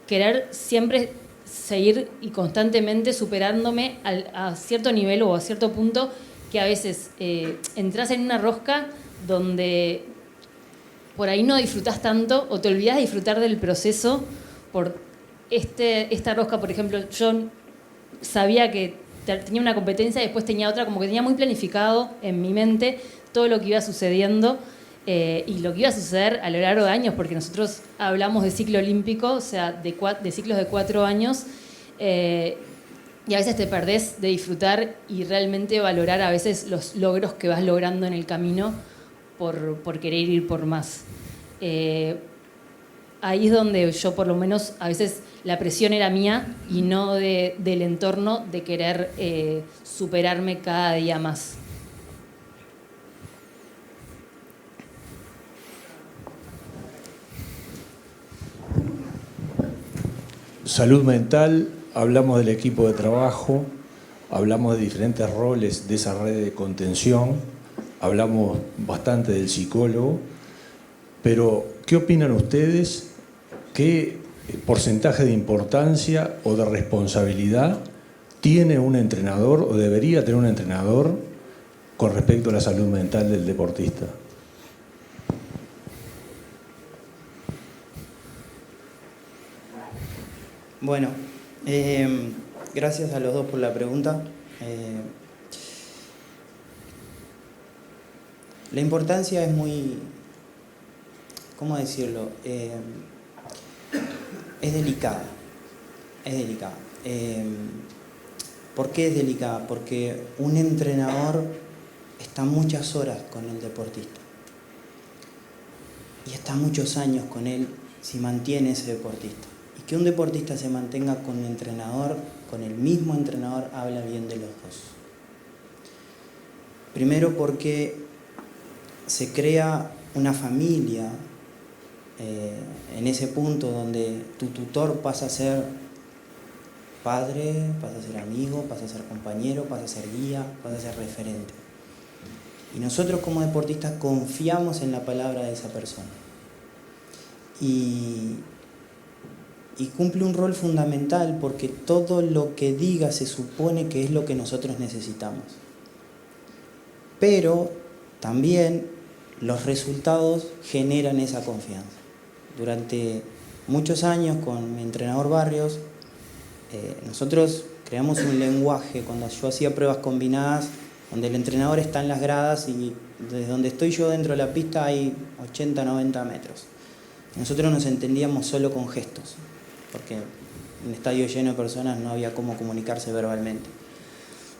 querer siempre seguir y constantemente superándome a cierto nivel o a cierto punto que a veces entras en una rosca donde por ahí no disfrutás tanto o te olvidás de disfrutar del proceso por esta rosca. Por ejemplo, yo sabía que tenía una competencia y después tenía otra, como que tenía muy planificado en mi mente todo lo que iba sucediendo y lo que iba a suceder a lo largo de años, porque nosotros hablamos de ciclo olímpico, o sea, de ciclos de 4 años, y a veces te perdés de disfrutar y realmente valorar a veces los logros que vas logrando en el camino por querer ir por más. Ahí es donde yo, por lo menos, a veces la presión era mía y no del entorno de querer superarme cada día más. Salud mental, hablamos del equipo de trabajo, hablamos de diferentes roles de esa red de contención, hablamos bastante del psicólogo, pero ¿qué opinan ustedes? ¿Qué porcentaje de importancia o de responsabilidad tiene un entrenador o debería tener un entrenador con respecto a la salud mental del deportista? Bueno, gracias a los dos por la pregunta. La importancia es muy, ¿cómo decirlo? Es delicada. Es delicada. ¿Por qué es delicada? Porque un entrenador está muchas horas con el deportista y está muchos años con él si mantiene ese deportista. Y que un deportista se mantenga con un entrenador, con el mismo entrenador, habla bien de los dos. Primero porque se crea una familia en ese punto donde tu tutor pasa a ser padre, pasa a ser amigo, pasa a ser compañero, pasa a ser guía, pasa a ser referente. Y nosotros como deportistas confiamos en la palabra de esa persona. Y cumple un rol fundamental porque todo lo que diga se supone que es lo que nosotros necesitamos. Pero también los resultados generan esa confianza. Durante muchos años con mi entrenador Barrios, nosotros creamos un lenguaje cuando yo hacía pruebas combinadas donde el entrenador está en las gradas y desde donde estoy yo dentro de la pista hay 80, 90 metros. Nosotros nos entendíamos solo con gestos, porque en un estadio lleno de personas no había cómo comunicarse verbalmente.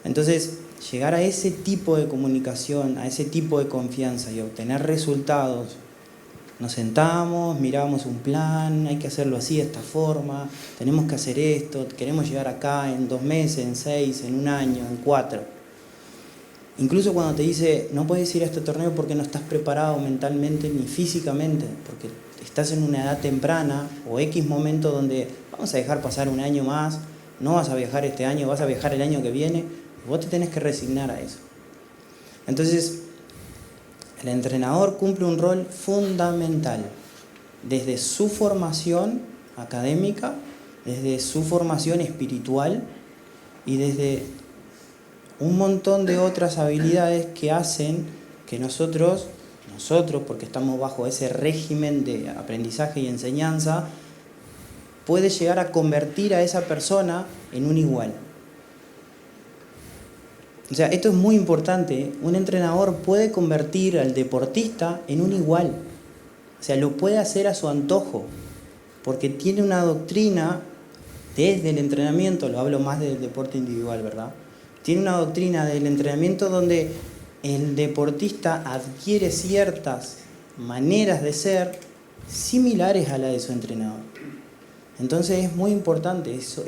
Entonces, llegar a ese tipo de comunicación, a ese tipo de confianza y obtener resultados, nos sentamos, mirábamos un plan, hay que hacerlo así, de esta forma, tenemos que hacer esto, queremos llegar acá en 2 meses, en 6, en 1 año, en 4. Incluso cuando te dice, no puedes ir a este torneo porque no estás preparado mentalmente ni físicamente, porque estás en una edad temprana o X momento donde vamos a dejar pasar 1 año más, no vas a viajar este año, vas a viajar el año que viene, vos te tenés que resignar a eso. Entonces, el entrenador cumple un rol fundamental desde su formación académica, desde su formación espiritual y desde un montón de otras habilidades que hacen que nosotros, porque estamos bajo ese régimen de aprendizaje y enseñanza, puede llegar a convertir a esa persona en un igual. O sea, esto es muy importante. Un entrenador puede convertir al deportista en un igual. O sea, lo puede hacer a su antojo, porque tiene una doctrina desde el entrenamiento, lo hablo más del deporte individual, ¿verdad? Tiene una doctrina del entrenamiento donde el deportista adquiere ciertas maneras de ser similares a la de su entrenador. Entonces es muy importante, eso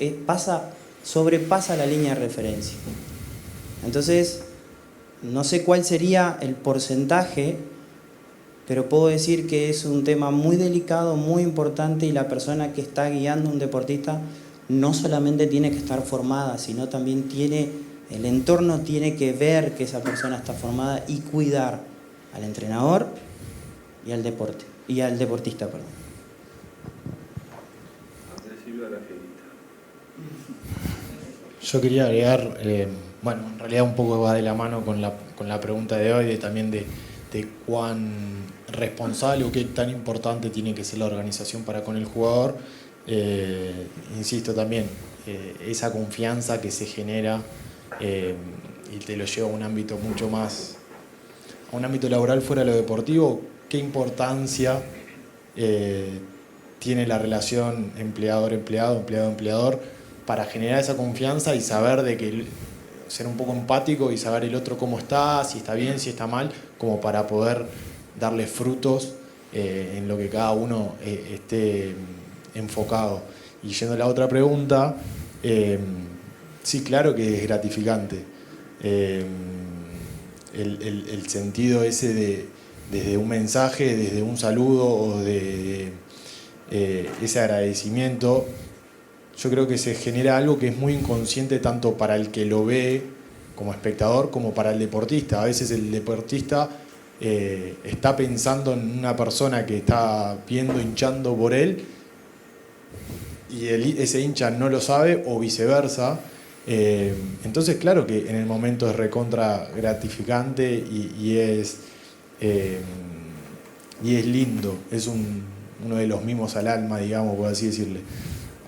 sobrepasa la línea de referencia. Entonces, no sé cuál sería el porcentaje, pero puedo decir que es un tema muy delicado, muy importante, y la persona que está guiando a un deportista no solamente tiene que estar formada, sino también el entorno tiene que ver que esa persona está formada y cuidar al entrenador y al deportista, perdón. Yo quería agregar, bueno, en realidad un poco va de la mano con la pregunta de hoy, también de cuán responsable o qué tan importante tiene que ser la organización para con el jugador. Insisto también, esa confianza que se genera y te lo lleva a un ámbito mucho más, a un ámbito laboral fuera de lo deportivo, qué importancia tiene la relación empleador-empleado, empleado-empleador, para generar esa confianza y saber de que ser un poco empático y saber el otro cómo está, si está bien, si está mal, como para poder darle frutos en lo que cada uno esté enfocado. Y yendo a la otra pregunta, sí, claro que es gratificante. El sentido ese desde un mensaje, desde un saludo o de ese agradecimiento, yo creo que se genera algo que es muy inconsciente tanto para el que lo ve como espectador como para el deportista. A veces el deportista está pensando en una persona que está viendo, hinchando por él, y ese hincha no lo sabe o viceversa. Entonces, claro que en el momento es recontra gratificante y es lindo, es uno de los mimos al alma, digamos, por así decirle.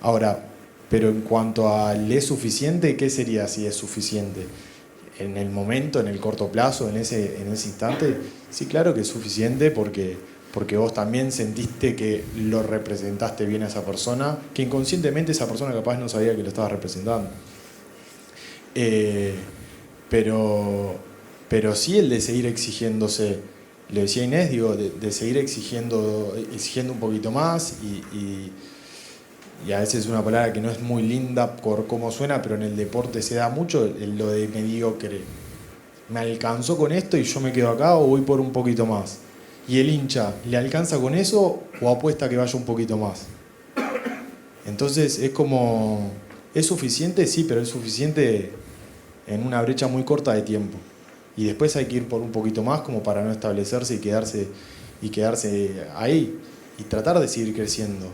Ahora, pero en cuanto al ¿es suficiente? ¿Qué sería si es suficiente? En el momento, en el corto plazo, en ese instante, sí, claro que es suficiente porque vos también sentiste que lo representaste bien a esa persona, que inconscientemente esa persona capaz no sabía que lo estaba representando. Pero sí el de seguir exigiéndose, le decía Inés, digo, de seguir exigiendo un poquito más y a veces es una palabra que no es muy linda por cómo suena, pero en el deporte se da mucho lo de mediocre. ¿Me alcanzó con esto y yo me quedo acá o voy por un poquito más? ¿Y el hincha le alcanza con eso o apuesta que vaya un poquito más? Entonces es como, ¿es suficiente? Sí, pero es suficiente en una brecha muy corta de tiempo. Y después hay que ir por un poquito más como para no establecerse y quedarse ahí y tratar de seguir creciendo.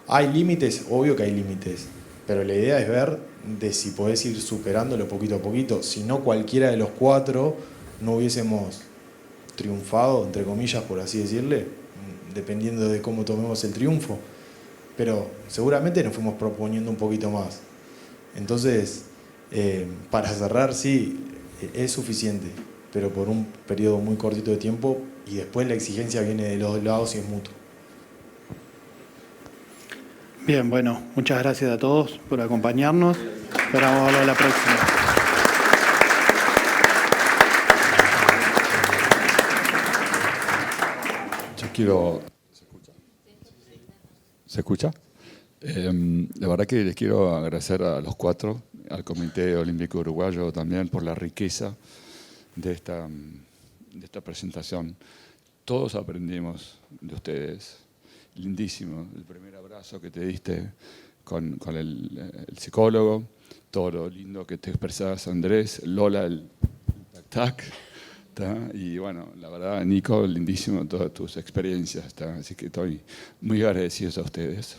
¿Hay límites? Obvio que hay límites, pero la idea es ver de si podés ir superándolo poquito a poquito. Si no, cualquiera de los cuatro no hubiésemos triunfado, entre comillas, por así decirle, dependiendo de cómo tomemos el triunfo. Pero seguramente nos fuimos proponiendo un poquito más. Entonces, para cerrar, sí, es suficiente, pero por un periodo muy cortito de tiempo, y después la exigencia viene de los dos lados y es mutuo. Bien, bueno, muchas gracias a todos por acompañarnos. Esperamos verlo la próxima. Yo quiero... ¿Se escucha? La verdad que les quiero agradecer a los cuatro, al Comité Olímpico Uruguayo también por la riqueza de esta presentación. Todos aprendimos de ustedes. Lindísimo, el primer abrazo que te diste con el psicólogo, todo lo lindo que te expresabas, Andrés, Lola, el tac-tac, y bueno, la verdad, Nico, lindísimo todas tus experiencias, así que estoy muy agradecido a ustedes.